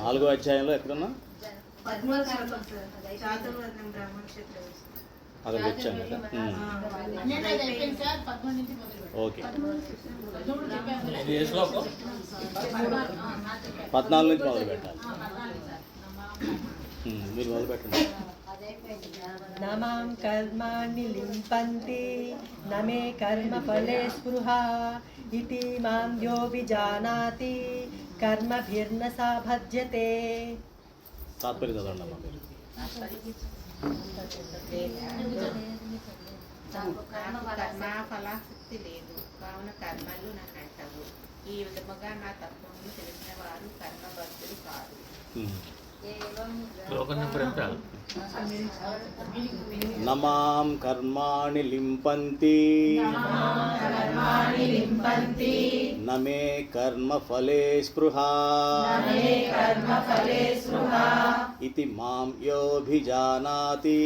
4వ అధ్యాయంలో ఎక్కడున్నా అక్కడ వచ్చాను కదా. ఓకే, 14 నుంచి మొదలు పెట్టాలి. మీరు మొదలు పెట్టండి. నమాం కర్మాణి లింపంతి నమే కర్మ ఫలే స్పృహా ఇతి మాం యో విజానాతి కర్మభిర్న సాభజ్యతే. తాత్పర్యం చదవండి అమ్మా మీరు. ఫలాశక్తి లేదు కావున కర్మలు నాకు అంటవు. ఈ విధముగా నా తత్వమును తెలిసిన వారు కర్మబద్ధులు కాదు. నమాం కర్మాణి లింపంతి నమే కర్మ ఫలే స్పృహా ఇతి మాం యోభిజానాతి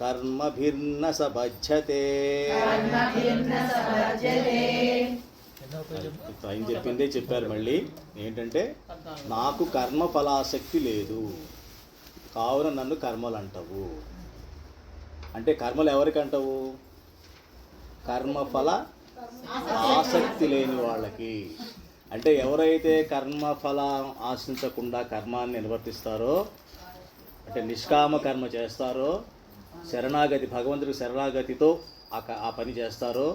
కర్మభిర్న సబధ్యతే. ఆయన చెప్పిందే చెప్పారు. మళ్ళీ ఏంటంటే, నాకు కర్మ ఫలాసక్తి లేదు కావున నన్ను కర్మలు అంటావు. అంటే కర్మలు ఎవరికి అంటావు? కర్మఫల ఆసక్తి లేని వాళ్ళకి. అంటే ఎవరైతే కర్మఫల ఆశించకుండా కర్మాన్ని నిర్వర్తిస్తారో, అంటే నిష్కామ కర్మ చేస్తారో, శరణాగతి భగవంతుడికి శరణాగతితో ఆ పని చేస్తారో,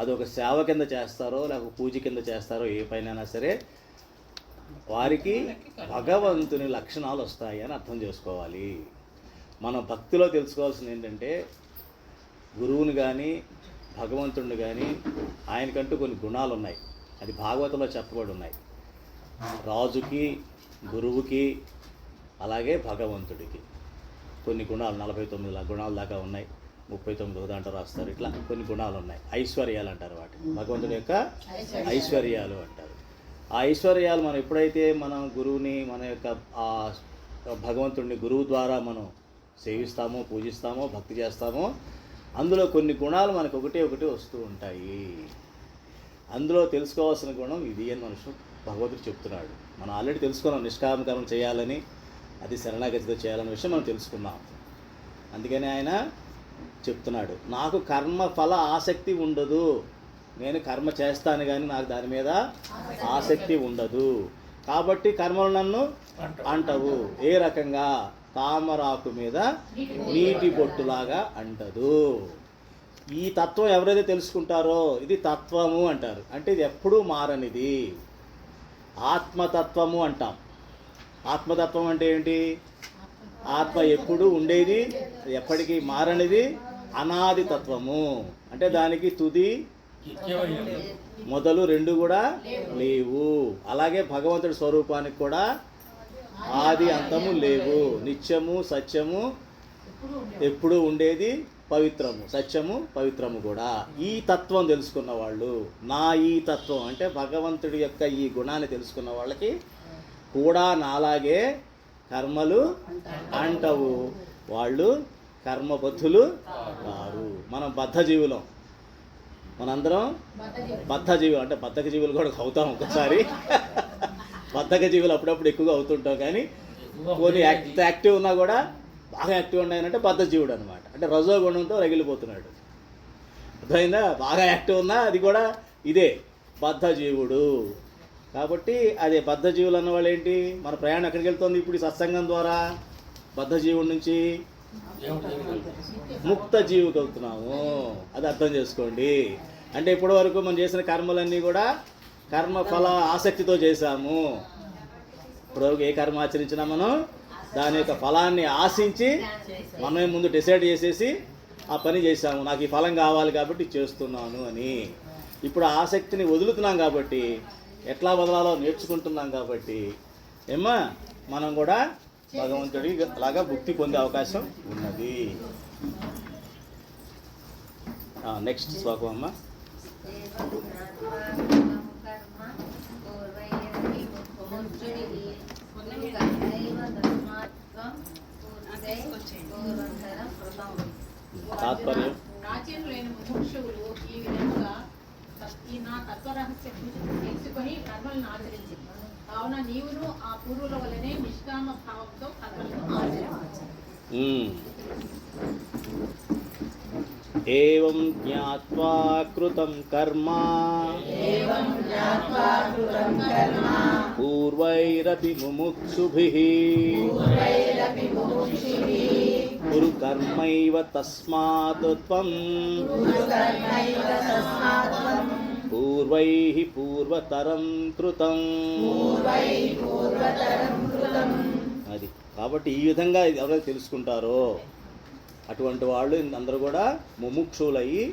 అది ఒక సేవ కింద చేస్తారో లేకపోతే పూజ కింద చేస్తారో, ఏ పైనైనా సరే వారికి భగవంతుని లక్షణాలు వస్తాయి అని అర్థం చేసుకోవాలి. మనం భక్తిలో తెలుసుకోవాల్సింది ఏంటంటే, గురువుని కానీ భగవంతుడిని కానీ ఆయనకంటూ కొన్ని గుణాలు ఉన్నాయి. అది భాగవతంలో చెప్పబడి ఉన్నాయి. రాజుకి, గురువుకి, అలాగే భగవంతుడికి కొన్ని గుణాలు 49 గుణాల దాకా ఉన్నాయి. 39 దాంట్లో రాస్తారు. ఇట్లా కొన్ని గుణాలు ఉన్నాయి. ఐశ్వర్యాలు అంటారు వాటిని. భగవంతుడి యొక్క ఐశ్వర్యాలు అంటారు. ఆ ఐశ్వర్యాలు మనం ఎప్పుడైతే మనం గురువుని, మన యొక్క ఆ భగవంతుడిని గురువు ద్వారా మనం సేవిస్తామో, పూజిస్తామో, భక్తి చేస్తామో, అందులో కొన్ని గుణాలు మనకు ఒకటి వస్తూ ఉంటాయి. అందులో తెలుసుకోవాల్సిన గుణం ఇది అని మనుషులు భగవంతుడు చెప్తున్నాడు. మనం ఆల్రెడీ తెలుసుకున్నాం, నిష్కామకర్మ చేయాలని, అది శరణాగతితో చేయాలనే విషయం మనం తెలుసుకున్నాం. అందుకని ఆయన చెప్తున్నాడు, నాకు కర్మ ఫల ఆసక్తి ఉండదు, నేను కర్మ చేస్తాను కానీ నాకు దాని మీద ఆసక్తి ఉండదు. కాబట్టి కర్మలు నన్ను అంటవు. ఏ రకంగా? తామరాకు మీద నీటి బొట్టులాగా అంటదు. ఈ తత్వం ఎవరైతే తెలుసుకుంటారో ఇది తత్వము అంటారు. అంటే ఇది ఎప్పుడూ మారనిది. ఆత్మతత్వము అంటాం. ఆత్మతత్వం అంటే ఏంటి? ఆత్మ ఎప్పుడు ఉండేది, ఎప్పటికీ మారనిది, అనాది తత్వము. అంటే దానికి తుది మొదలు రెండు కూడా లేవు. అలాగే భగవంతుడి స్వరూపానికి కూడా ఆది అంతము లేవు. నిత్యము, సత్యము, ఎప్పుడు ఉండేది, పవిత్రము, సత్యము పవిత్రము కూడా. ఈ తత్వం తెలుసుకున్న వాళ్ళు, నా ఈ తత్వం అంటే భగవంతుడి యొక్క ఈ గుణాన్ని తెలుసుకున్న వాళ్ళకి కూడా నాలాగే కర్మలు అంటవు. వాళ్ళు కర్మబద్ధులు కారు. మనం బద్ధజీవులం. మనందరం బద్ధజీవులు. అంటే బద్ధక జీవులు కూడా అవుతాం ఒక్కసారి. బద్ధక జీవులు అప్పుడప్పుడు ఎక్కువగా అవుతుంటాం. కానీ కొన్ని యాక్టివ్ ఉన్నా కూడా బాగా యాక్టివ్ ఉన్నాయనంటే బద్ధజీవుడు అనమాట. అంటే రజోగుణంతో రగిలిపోతున్నాడు. అర్థమైందా? బాగా యాక్టివ్ ఉన్నా అది కూడా ఇదే బద్ధజీవుడు. కాబట్టి అదే బద్ధజీవులు అన్నవాళ్ళు ఏంటి? మన ప్రయాణం ఎక్కడికి వెళ్తుంది ఇప్పుడు ఈ సత్సంగం ద్వారా? బద్ధజీవుడి నుంచి ముక్త జీవికి వెళ్తున్నాము. అది అర్థం చేసుకోండి. అంటే ఇప్పటి వరకు మనం చేసిన కర్మలన్నీ కూడా కర్మఫల ఆసక్తితో చేశాము. ఇప్పుడు ఏ కర్మ ఆచరించినా మనం దాని యొక్క ఫలాన్ని ఆశించి మనమే ముందు డిసైడ్ చేసేసి ఆ పని చేశాము. నాకు ఈ ఫలం కావాలి కాబట్టి చేస్తున్నాను అని. ఇప్పుడు ఆసక్తిని వదులుతున్నాం కాబట్టి, ఎట్లా వదలాలో నేర్చుకుంటున్నాం కాబట్టి ఏమ్మా మనం కూడా భగవంతుడి అలాగా భుక్తి పొందే అవకాశం ఉన్నది. నెక్స్ట్ శ్లోకం అమ్మ. తాత్పర్యం ప్రాచీనులైన ముముక్షువులు ఈ విధంగా ఈ నా తత్వ రహస్యం తెలుసుకొని కర్మలను ఆచరించి కావున నీవును ఆ పూర్వుల వలనే నిష్కామ భావంతో కర్మలను ఆచరించు. ఏవం జ్ఞాత్వా కృతం కర్మ పూర్వైరపి ముముక్షుభిః కురు కర్మైవ తస్మాత్ త్వం పూర్వైః పూర్వతరం కృతం. అది కాబట్టి ఈ విధంగా ఎవరైతే తెలుసుకుంటారో అటువంటి వాళ్ళు అందరూ కూడా ముముక్షులయ్యి,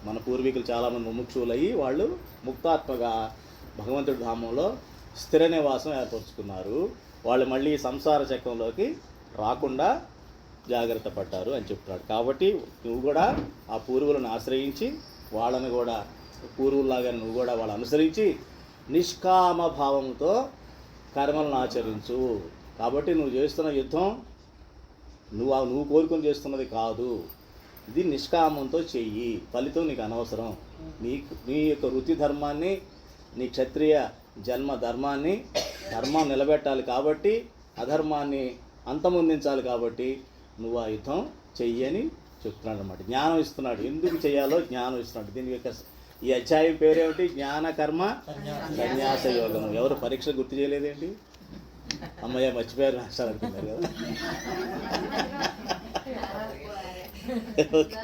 మన పూర్వీకులు చాలామంది ముముక్షులయ్యి వాళ్ళు ముక్తాత్మగా భగవంతుడి ధామంలో స్థిర నివాసం ఏర్పరచుకున్నారు. వాళ్ళు మళ్ళీ సంసార చక్రంలోకి రాకుండా జాగ్రత్త పడ్డారు అని చెప్తున్నాడు. కాబట్టి నువ్వు కూడా ఆ పూర్వులను ఆశ్రయించి వాళ్ళని కూడా పూర్వుల్లాగా నువ్వు కూడా వాళ్ళు అనుసరించి నిష్కామ భావంతో కర్మలను ఆచరించు. కాబట్టి నువ్వు చేస్తున్న యుద్ధం నువ్వు కోరుకొని చేస్తున్నది కాదు, ఇది నిష్కామంతో చెయ్యి, ఫలితం నీకు అనవసరం. నీ యొక్క వృత్తి ధర్మాన్ని, నీ క్షత్రియ జన్మ ధర్మాన్ని నిలబెట్టాలి కాబట్టి, అధర్మాన్ని అంతమొందించాలి కాబట్టి నువ్వు ఆ యుద్ధం చెయ్యి అని చెప్తున్నాడు అన్నమాట. జ్ఞానం ఇస్తున్నాడు, ఎందుకు చేయాలో జ్ఞానం ఇస్తున్నాడు. దీని యొక్క ఈ అధ్యాయం పేరేమిటి? జ్ఞాన కర్మ సన్యాస యోగం. ఎవరు పరీక్ష గుర్తు చేయలేదేంటి? అమ్మయ్య మర్చిపోయారు రాష్ట్రాలు అనుకున్నారు కదా. ఓకే,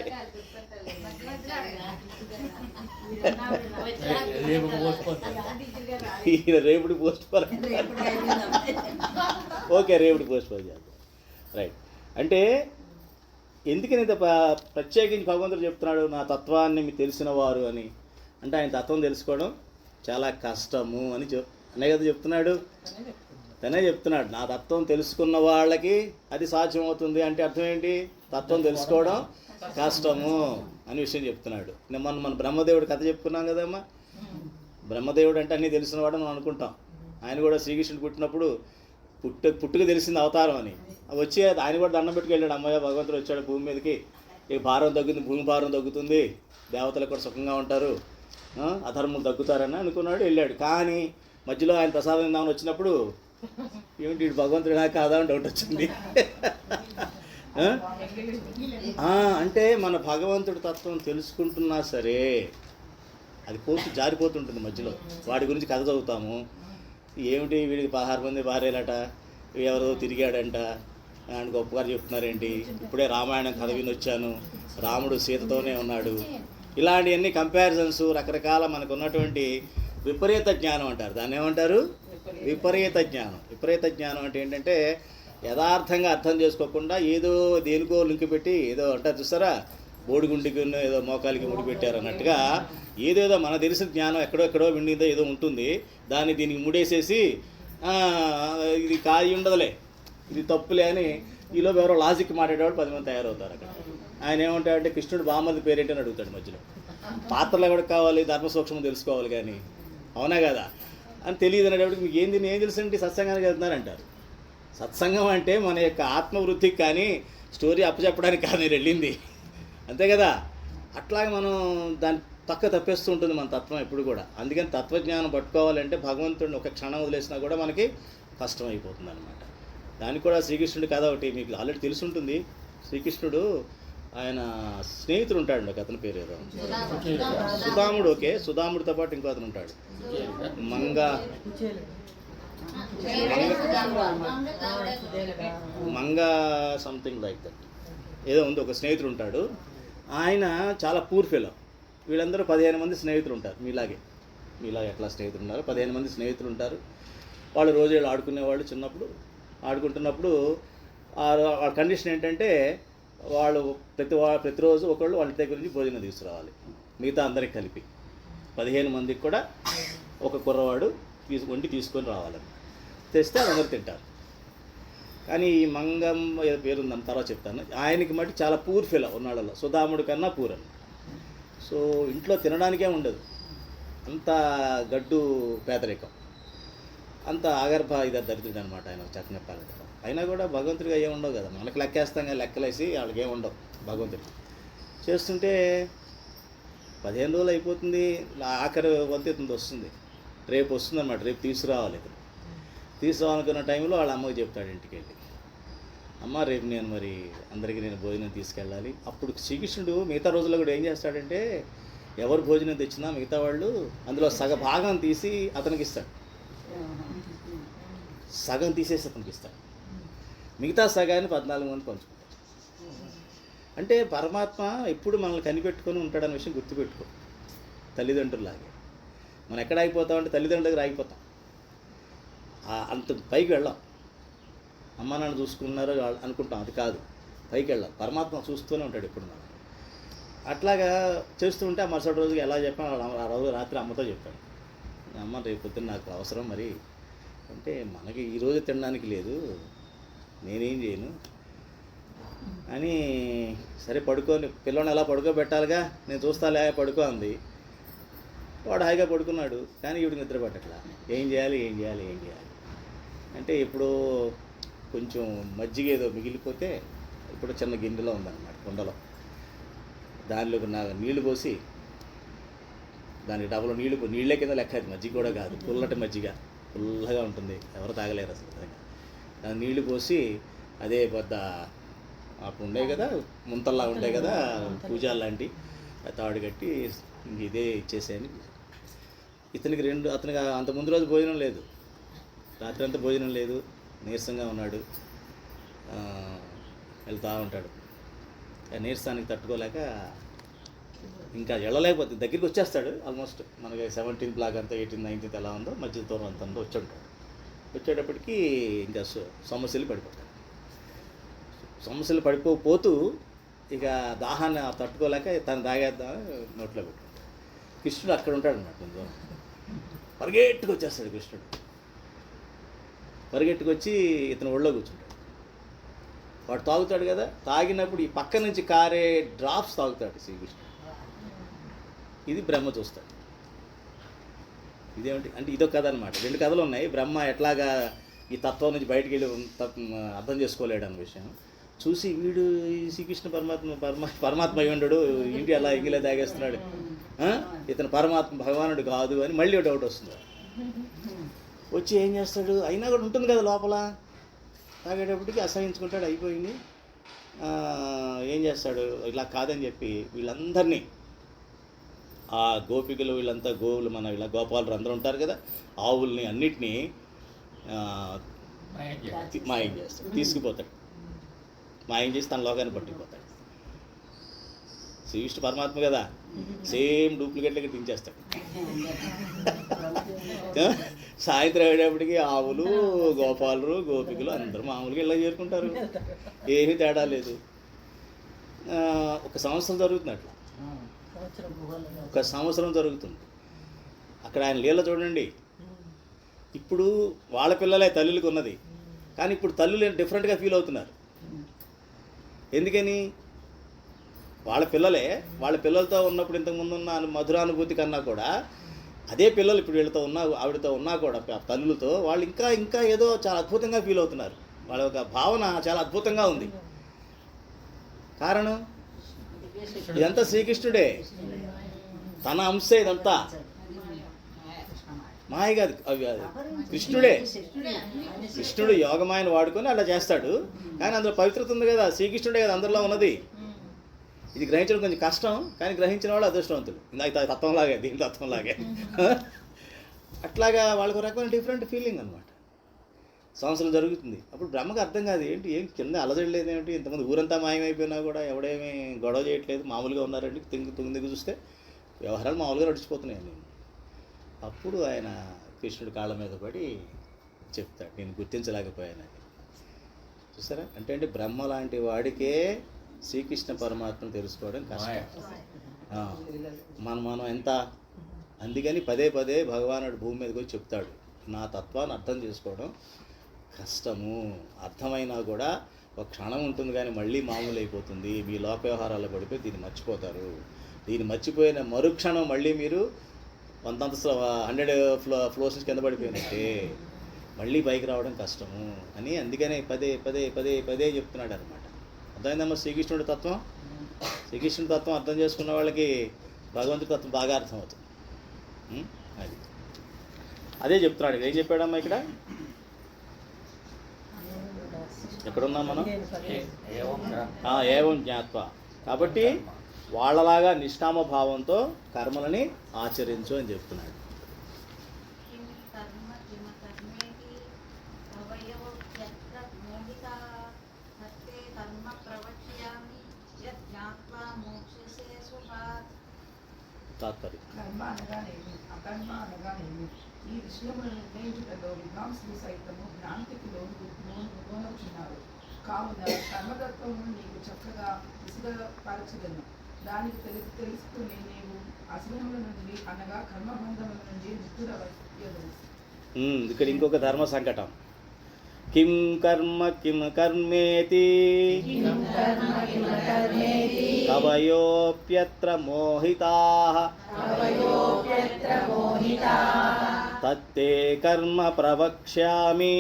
ఈయన రేపుడు పోస్ట్ పోన్. ఓకే, రేపుడు పోస్ట్ పోన్ చేద్దాం. రైట్. అంటే ఎందుకని ప్రత్యేకించి భగవంతుడు చెప్తున్నాడు నా తత్వాన్ని మీకు తెలిసిన వారు అని? అంటే ఆయన తత్వం తెలుసుకోవడం చాలా కష్టము అని అనే కదా చెప్తున్నాడు. తనే చెప్తున్నాడు నా తత్వం తెలుసుకున్న వాళ్ళకి అది సాధ్యమవుతుంది. అంటే అర్థం ఏంటి? తత్వం తెలుసుకోవడం కష్టము అని విషయం చెప్తున్నాడు. మన బ్రహ్మదేవుడు కథ చెప్పుకున్నాం కదమ్మా. బ్రహ్మదేవుడు అంటే అన్నీ తెలిసినవాడు మనం అనుకుంటాం. ఆయన కూడా శ్రీకృష్ణుడు పుట్టినప్పుడు పుట్టుక తెలిసింది అవతారం అని వచ్చి ఆయన కూడా దండం పెట్టుకు వెళ్ళాడు. అమ్మయ్య భగవంతుడు వచ్చాడు భూమి మీదకి, ఈ భారం తగ్గుతుంది, భూమి భారం తగ్గుతుంది, దేవతలు కూడా సుఖంగా ఉంటారు, అధర్మం తగ్గుతారని అనుకున్నాడు, వెళ్ళాడు. కానీ మధ్యలో ఆయన ప్రసాదం ఇందామని వచ్చినప్పుడు ఏమిటి వీడు భగవంతుడినా కాదా అని డౌట్ వచ్చింది. అంటే మన భగవంతుడి తత్వం తెలుసుకుంటున్నా సరే అది పోతూ జారిపోతుంటుంది మధ్యలో. వాడి గురించి కథ చదువుతాము, ఏమిటి వీడికి 16 మంది భార్యలట, ఎవరో తిరిగాడంట అని గొప్పగారు చెప్తున్నారేంటి, ఇప్పుడే రామాయణం కథ వినొచ్చాను, రాముడు సీతతోనే ఉన్నాడు, ఇలాంటివన్నీ కంపారిజన్స్ రకరకాల మనకు ఉన్నటువంటి విపరీత జ్ఞానం అంటారు. దాన్ని ఏమంటారు? విపరీత జ్ఞానం. విపరీత జ్ఞానం అంటే ఏంటంటే యథార్థంగా అర్థం చేసుకోకుండా ఏదో దేనికో లింక్ పెట్టి ఏదో అంటారు చూస్తారా, బోడిగుండికి ఏదో మోకాలికి ముడి పెట్టారు అన్నట్టుగా ఏదేదో మనకు తెలిసిన జ్ఞానం ఎక్కడో విండిందో ఏదో ఉంటుంది, దాన్ని దీనికి ముడేసేసి ఇది కాయి ఉండదులే, ఇది తప్పులే అని ఈలోపు ఎవరో లాజిక్ మాట్లాడేవాడు 10 మంది తయారవుతారు అక్కడ. ఆయన ఏమంటాడంటే కృష్ణుడు బామ్మది పేరేంటని అడుగుతాడు మధ్యలో. పాత్రలు ఎవరికి కావాలి? ధర్మ సూక్ష్మం తెలుసుకోవాలి కానీ, అవునా కదా అని తెలియదు అనేటప్పటికి మీకు ఏం తెలుసు అంటే సత్సంగానికి వెళ్తున్నారంటారు. సత్సంగం అంటే మన యొక్క ఆత్మవృద్ధికి కానీ స్టోరీ అప్పచెప్పడానికి కానీ వెళ్ళింది, అంతే కదా. అట్లాగే మనం దాన్ని తప్పేస్తూ ఉంటుంది మన తత్వం ఎప్పుడు కూడా. అందుకని తత్వజ్ఞానం పట్టుకోవాలంటే భగవంతుడిని ఒక క్షణం వదిలేసినా కూడా మనకి కష్టం అయిపోతుంది అనమాట. దానికి కూడా శ్రీకృష్ణుడి కథ ఒకటి మీకు ఆల్రెడీ తెలిసి ఉంటుంది. శ్రీకృష్ణుడు ఆయన స్నేహితుడు ఉంటాడు, ఒక అతని పేరు ఏదో సుధాముడు. ఓకే, సుధాముడితో పాటు ఇంకో అతను ఉంటాడు, మంగా సంథింగ్ లైక్ దట్ ఏదో ఉంది. ఒక స్నేహితుడు ఉంటాడు, ఆయన చాలా పూర్ ఫెలో. వీళ్ళందరూ 15 మంది స్నేహితులు ఉంటారు, మీలాగే ఎట్లా స్నేహితులు ఉన్నారు, 15 మంది స్నేహితులు ఉంటారు. వాళ్ళు రోజు ఆడుకునేవాళ్ళు. చిన్నప్పుడు ఆడుకుంటున్నప్పుడు ఆ కండిషన్ ఏంటంటే వాళ్ళు ప్రతిరోజు ఒకళ్ళు వాళ్ళ దగ్గర నుంచి భోజనం తీసుకురావాలి, మిగతా అందరికి కలిపి 15 మందికి కూడా ఒక కుర్రవాడు వండి తీసుకొని రావాలని తెస్తే అందరు తింటారు. కానీ ఈ మంగం ఏదో పేరు ఉందని తర్వాత చెప్తాను. ఆయనకి మట్టి చాలా పూర్ ఫెలో ఉన్నాళ్ళలో, సుధాముడి కన్నా పూర్ అని. సో ఇంట్లో తినడానికే ఉండదు, అంత గడ్డు పేదరికం, అంత ఆగర్భ ఇది దరిద్రుడు అనమాట ఆయన చెప్పాలంటే. అయినా కూడా భగవంతుడిగా ఏమి ఉండవు కదా, మనకి లెక్కేస్తాం కానీ లెక్కలేసి వాళ్ళకి ఏమి ఉండవు. భగవంతుడికి చేస్తుంటే 15 రోజులు అయిపోతుంది, ఆఖరి వంతెత్తుంది వస్తుంది. రేపు వస్తుందన్నమాట, రేపు తీసుకురావాలి. ఇతను తీసుకురావాలనుకున్న టైంలో వాళ్ళ అమ్మకి చెప్తాడు ఇంటికి వెళ్ళి, అమ్మ రేపు నేను మరి అందరికీ నేను భోజనం తీసుకెళ్ళాలి. అప్పుడు శ్రీకృష్ణుడు మిగతా రోజుల్లో కూడా ఏం చేస్తాడంటే ఎవరు భోజనం తెచ్చినా మిగతా వాళ్ళు అందులో సగ భాగం తీసి అతనికి ఇస్తాడు, సగం తీసేసి అతనికి ఇస్తాడు, మిగతా సగాన్ని 14 మంది పంచుకుంటారు. అంటే పరమాత్మ ఎప్పుడు మనల్ని కనిపెట్టుకొని ఉంటాడన్న విషయం గుర్తుపెట్టుకో. తల్లిదండ్రులాగే మనం ఎక్కడ ఆగిపోతామంటే తల్లిదండ్రుల దగ్గర ఆగిపోతాం, అంత పైకి వెళ్ళాం. అమ్మ నాన్న చూసుకున్నారో అనుకుంటాం, అది కాదు, పైకి వెళ్ళాం. పరమాత్మ చూస్తూనే ఉంటాడు ఎప్పుడు మనం. అట్లాగా చేస్తూ ఉంటే ఆ మరుసటి రోజుకి ఎలా చెప్పాను, ఆ రోజు రాత్రి అమ్మతో చెప్పాను, అమ్మ రేపు పొద్దున్న నాకు అవసరం మరి అంటే, మనకి ఈరోజు తినడానికి లేదు, నేనేం చేయను అని, సరే పడుకొని పిల్లని ఎలా పడుకోబెట్టాలిగా, నేను చూస్తాలే పడుకో అంది. వాడు హాయిగా పడుకున్నాడు, కానీ ఈవిడ నిద్ర పట్టట్లా. ఏం చేయాలి అంటే ఇప్పుడు కొంచెం మజ్జిగ ఏదో మిగిలిపోతే, ఇప్పుడు చిన్న గిన్నెలో ఉందన్నమాట కుండలో, దానిలోకి నీళ్లు పోసి, దానికి డబ్బులో నీళ్ళే కింద లెక్క, అది మజ్జిగ కూడా కాదు, పుల్లటి మజ్జిగ, పుల్లగా ఉంటుంది, ఎవరు తాగలేరు అసలు. దాని నీళ్లు పోసి అదే పెద్ద అప్పుడు ఉండే కదా ముంతల్లా ఉండే కదా పూజాలు లాంటి తాడు కట్టి ఇదే ఇచ్చేసాయని. అతనికి అంత ముందు రోజు భోజనం లేదు, రాత్రి అంతా భోజనం లేదు, నీరసంగా ఉన్నాడు, వెళ్తూ ఉంటాడు. నీరసానికి తట్టుకోలేక ఇంకా వెళ్ళలేకపోతుంది, దగ్గరికి వచ్చేస్తాడు. ఆల్మోస్ట్ మనకి 17th బ్లాక్ అంతా 18th 19th ఎలా ఉందో మధ్య దూరం అంతా వచ్చి ఉంటాడు. వచ్చేటప్పటికి ఇంకా సమస్యలు పడిపోతాడు. సమస్యలు పడిపోతూ ఇక దాహాన్ని తట్టుకోలేక తను తాగేద్దాం నోట్లో పెట్టుకుంటాడు. కృష్ణుడు అక్కడ ఉంటాడు అన్నమాట, కొంచెం పరిగెట్టుకు వచ్చేస్తాడు. కృష్ణుడు పరిగెట్టుకొచ్చి ఇతను ఒళ్ళో కూర్చుంటాడు. వాడు తాగుతాడు కదా, తాగినప్పుడు ఈ పక్క నుంచి కారే డ్రాప్స్ తాగుతాడు శ్రీకృష్ణుడు. ఇది బ్రహ్మ చూస్తాడు. ఇదేమిటి అంటే ఇదొక కథ అనమాట. 2 కథలు ఉన్నాయి. బ్రహ్మ ఎట్లాగా ఈ తత్వం నుంచి బయటికి వెళ్ళి అర్థం చేసుకోలేడు అన్న విషయం చూసి, వీడు ఈ శ్రీకృష్ణ పరమాత్మ అయి ఉండడు, ఇంటి అలా ఎంగిలే తాగేస్తున్నాడు, ఇతను పరమాత్మ భగవానుడు కాదు అని మళ్ళీ డౌట్ వస్తుంది. వచ్చి ఏం చేస్తాడు, అయినా కూడా ఉంటుంది కదా లోపల, తాగేటప్పటికి అసహించుకుంటాడు, అయిపోయింది. ఏం చేస్తాడు, ఇలా కాదని చెప్పి వీళ్ళందరినీ, ఆ గోపికలు వీళ్ళంతా గోవులు, మన ఇలా గోపాలు అందరూ ఉంటారు కదా, ఆవుల్ని అన్నిటినీ మాయం చేస్తాడు, తీసుకుపోతాడు. మాయం చేసి తన లోకాన్ని పట్టుకుపోతాడు. శ్రీకృష్ణ పరమాత్మ కదా, సేమ్ డూప్లికేట్లకి దించేస్తాడు. సాయంత్రం అయ్యేటప్పటికి ఆవులు, గోపాలు, గోపికలు అందరూ మామూలుగా ఇలా చేరుకుంటారు, ఏమీ తేడా లేదు. 1 సంవత్సరం జరుగుతుంది అట్లా, 1 సంవత్సరం జరుగుతుంది. అక్కడ ఆయన లీల చూడండి. ఇప్పుడు వాళ్ళ పిల్లలే తల్లులకు ఉన్నది, కానీ ఇప్పుడు తల్లులు డిఫరెంట్గా ఫీల్ అవుతున్నారు. ఎందుకని, వాళ్ళ పిల్లలే వాళ్ళ పిల్లలతో ఉన్నప్పుడు ఇంతకుముందు ఉన్న మధురానుభూతి కన్నా కూడా అదే పిల్లలు ఇప్పుడు వీళ్ళతో ఆవిడతో ఉన్నా కూడా తల్లులతో వాళ్ళు ఇంకా ఏదో చాలా అద్భుతంగా ఫీల్ అవుతున్నారు. వాళ్ళ యొక్క భావన చాలా అద్భుతంగా ఉంది. కారణం ఇదంతా శ్రీకృష్ణుడే, తన అంశే ఇదంతా, మాయ కాదు, అవి కాదు, కృష్ణుడే. కృష్ణుడు యోగమాయను వాడుకొని అలా చేస్తాడు, కానీ అందులో పవిత్రత ఉంది కదా, శ్రీకృష్ణుడే కదా అందరిలో ఉన్నది. ఇది గ్రహించడం కొంచెం కష్టం, కానీ గ్రహించిన వాళ్ళు అదృష్టవంతులు. ఇందాక తత్వంలాగే, దీని తత్వంలాగే. అట్లాగా వాళ్ళకు రకమైన డిఫరెంట్ ఫీలింగ్ అనమాట. సంవత్సరం జరుగుతుంది. అప్పుడు బ్రహ్మకు అర్థం కాదు, ఏంటి ఏం కింద అలజడలేదు ఏమిటి, ఇంతమంది ఊరంతా మాయమైపోయినా కూడా ఎవడేమీ గొడవ చేయట్లేదు, మామూలుగా ఉన్నారండి. తుంగి చూస్తే వ్యవహారాలు మామూలుగా నడిచిపోతున్నాయండి. అప్పుడు ఆయన కృష్ణుడి కాళ్ళ మీద పడి చెప్తాడు, నేను గుర్తించలేకపోయానని. చూసారా, అంటే బ్రహ్మ లాంటి వాడికే శ్రీకృష్ణ పరమాత్మను తెలుసుకోవడం కష్టం. మనం ఎంత, అందుకని పదే భగవానుడు భూమి మీదకి వచ్చి చెప్తాడు, నా తత్వాన్ని అర్థం చేసుకోవడం కష్టము, అర్థమైనా కూడా ఒక క్షణం ఉంటుంది కానీ మళ్ళీ మామూలు అయిపోతుంది, మీ లోక వ్యవహారాల్లో పడిపోయి దీన్ని మర్చిపోతారు. దీన్ని మర్చిపోయిన మరుక్షణం మళ్ళీ మీరు 100 ఫ్లోర్స్ నుంచి కింద పడిపోయినట్టే, మళ్ళీ పైకి రావడం కష్టము అని అందుకనే పదే చెప్తున్నాడు అనమాట. అర్థమైందమ్మా శ్రీకృష్ణుడి తత్వం? శ్రీకృష్ణుడి తత్వం అర్థం చేసుకున్న వాళ్ళకి భగవంతుడి తత్వం బాగా అర్థమవుతుంది. అది అదే చెప్తున్నాడు. ఏం చెప్పాడమ్మా ఇక్కడ? ఎక్కడున్నాం మనం? ఏవం జ్ఞాత్వ. కాబట్టి వాళ్ళలాగా నిష్కామ భావంతో కర్మలని ఆచరించు అని చెప్తున్నాడు. తాత్పర్యం కర్మ అనగానేమి, అకర్మ అనగానేమి, ఈ విషయములను నిర్ణయించుటలో విద్వాంసులు సైతము భ్రాంతికి లోనొచ్చున్నారు. కావున కర్మతత్వము నీకు చక్కగా విశదపరచదను. దానికి తెలుసుకుని నీవు అశుభముల నుండి అనగా కర్మబంధముల నుండి ముక్తుడవయ్యదు. ఇక్కడ ఇంకొక ధర్మ సంకటం. కిం కర్మ కిం కర్మేతి కవయోప్యత్ర మోహితాః తత్తే కర్మ ప్రవక్ష్యామి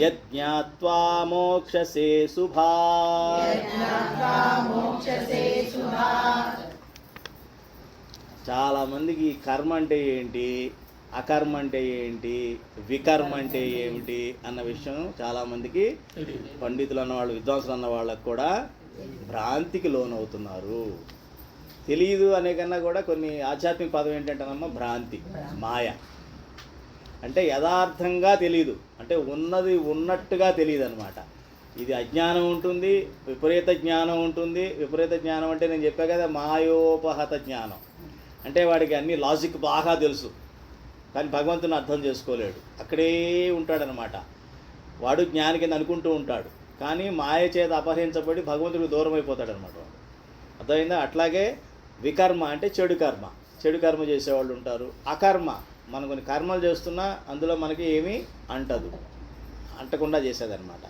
యజ్ఞాత్వా మోక్షసే శుభాత్. చాలా మందికి కర్మ అంటే ఏంటి, అకర్మ అంటే ఏంటి, వికర్మ అంటే ఏమిటి అన్న విషయం చాలామందికి పండితులు అన్నవాళ్ళు, విద్వాంసులు అన్న వాళ్ళకు కూడా భ్రాంతికి లోనవుతున్నారు. తెలియదు అనే కన్నా కూడా కొన్ని ఆధ్యాత్మిక పదం ఏంటంటేనమ్మా భ్రాంతి, మాయ. అంటే యథార్థంగా తెలియదు, అంటే ఉన్నది ఉన్నట్టుగా తెలియదు అనమాట. ఇది అజ్ఞానం ఉంటుంది, విపరీత జ్ఞానం ఉంటుంది. విపరీత జ్ఞానం అంటే నేను చెప్పా కదా, మాయోపహత జ్ఞానం. అంటే వాడికి అన్ని లాజిక్ బాగా తెలుసు, కానీ భగవంతుని అర్థం చేసుకోలేడు, అక్కడే ఉంటాడనమాట. వాడు జ్ఞాని కింద అనుకుంటూ ఉంటాడు, కానీ మాయ చేత అపహరించబడి భగవంతుడికి దూరం అయిపోతాడు అనమాట. అర్థమైందా? అట్లాగే వికర్మ అంటే చెడు కర్మ, చెడు కర్మ చేసేవాళ్ళు ఉంటారు. అకర్మ, మనం కొన్ని కర్మలు చేస్తున్నా అందులో మనకి ఏమీ అంటకుండా చేసేదన్నమాట.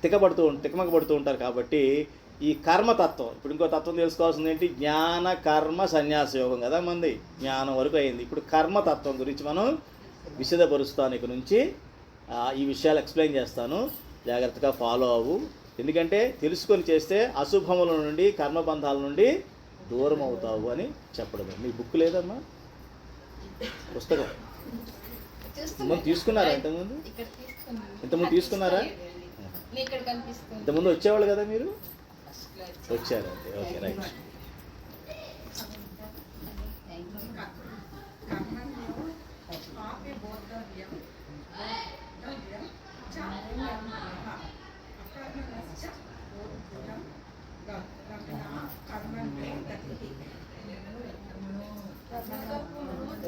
తికమక పడుతూ ఉంటారు. కాబట్టి ఈ కర్మతత్వం, ఇప్పుడు ఇంకో తత్వం తెలుసుకోవాల్సింది ఏంటి? జ్ఞాన కర్మ సన్యాస యోగం కదా మంది, జ్ఞానం వరకు అయింది. ఇప్పుడు కర్మతత్వం గురించి మనం విశదపరుస్తాను. ఇక నుంచి ఈ విషయాలు ఎక్స్ప్లెయిన్ చేస్తాను, జాగ్రత్తగా ఫాలో అవ్వు. ఎందుకంటే తెలుసుకొని చేస్తే అశుభముల నుండి, కర్మబంధాల నుండి దూరం అవుతావు అని చెప్పడమే. మీ బుక్ లేదమ్మా? పుస్తకం ఇంతకుముందు తీసుకున్నారా? ఇంతకుముందు తీసుకున్నారా? ఇంతకుముందు వచ్చేవాళ్ళు కదా మీరు? వచ్చారు, అంతే. Okay, right.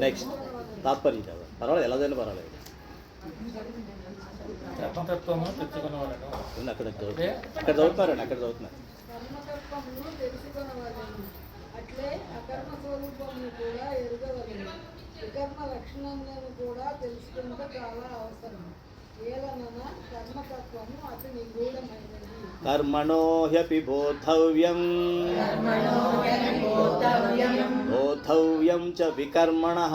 నెక్స్ట్ తాత్పర్యం చదవండి, పర్వాలేదు, ఎలాగైనా పర్వాలేదు. కర్మతత్వము తెచ్చుకున్న వాళ్ళను అక్కడ చదువుతున్నారండి, అక్కడ చదువుతున్నారు. కర్మతత్వమును తెలుసుకొనవలెను, అట్లే అకర్మ స్వరూపమును కూడా ఎరుగవలెను. వికర్మ లక్షణములను కూడా తెలుసుకుంటే చాలా అవసరం. ఏలనగా కర్మతత్వము అతి నిగూఢమైనది. కర్మణో హ్యపి బోద్ధవ్యం బోద్ధవ్యం చ వికర్మణః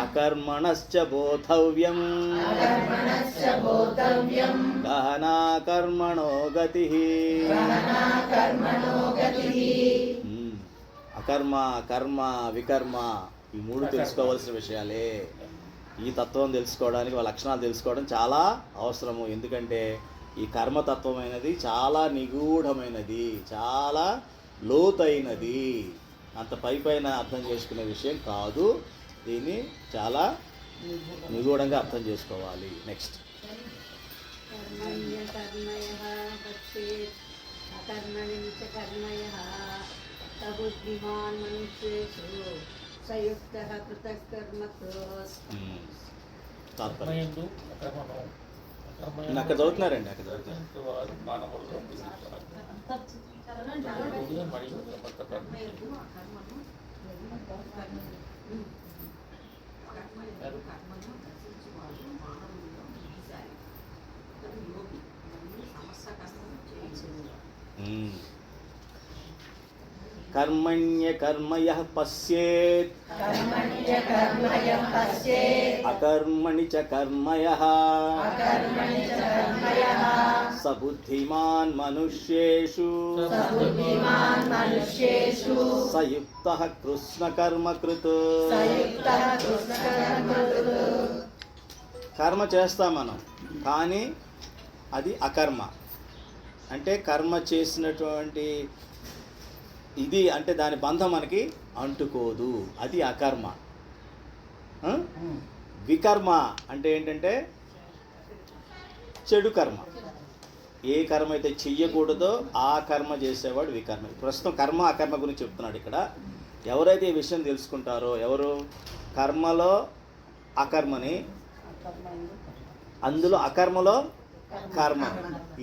అకర్మణశ్చ బోద్ధవ్యం గహనా కర్మణో గతిః. అకర్మ, కర్మ, వికర్మ ఈ మూడు తెలుసుకోవాల్సిన విషయాలే. ఈ తత్వం తెలుసుకోవడానికి, వాళ్ళ లక్షణాలు తెలుసుకోవడం చాలా అవసరము. ఎందుకంటే ఈ కర్మతత్వమైనది చాలా నిగూఢమైనది, చాలా లోతైనది. అంత పైన అర్థం చేసుకునే విషయం కాదు. దీన్ని చాలా నిగూఢంగా అర్థం చేసుకోవాలి. నెక్స్ట్ తాత్పర్యం అక్కడ చదువుతున్నారండి, అక్కడ చదువుతున్నారు. మరియు కర్మణ్యకర్మయః పశ్యేత్ कर्मण्यकर्मयं पश्येत् అకర్మణి చ కర్మయః अकर्मणि च कर्मयः స బుద్ధిమాన్ మనుష్యేషు स बुद्धिमान् मनुष्येषु స యుక్తః కృష్ణకర్మకృత్. संयुक्तः कृष्णकर्मकृत् కర్మ చేస్తాం మనం, కానీ అది అకర్మ. అంటే కర్మ చేసినటువంటి ఇది అంటే దాని బంధం మనకి అంటుకోదు, అది అకర్మ. ఆ? వికర్మ అంటే ఏంటంటే చెడు కర్మ. ఏ కర్మ అయితే చెయ్యకూడదో ఆ కర్మ చేసేవాడు వికర్మ. ప్రస్తుతం కర్మ అకర్మ గురించి చెప్తున్నాడు ఇక్కడ. ఎవరైతే ఈ విషయం తెలుసుకుంటారో, ఎవరు కర్మలో అకర్మని, అందులో అకర్మలో కర్మ,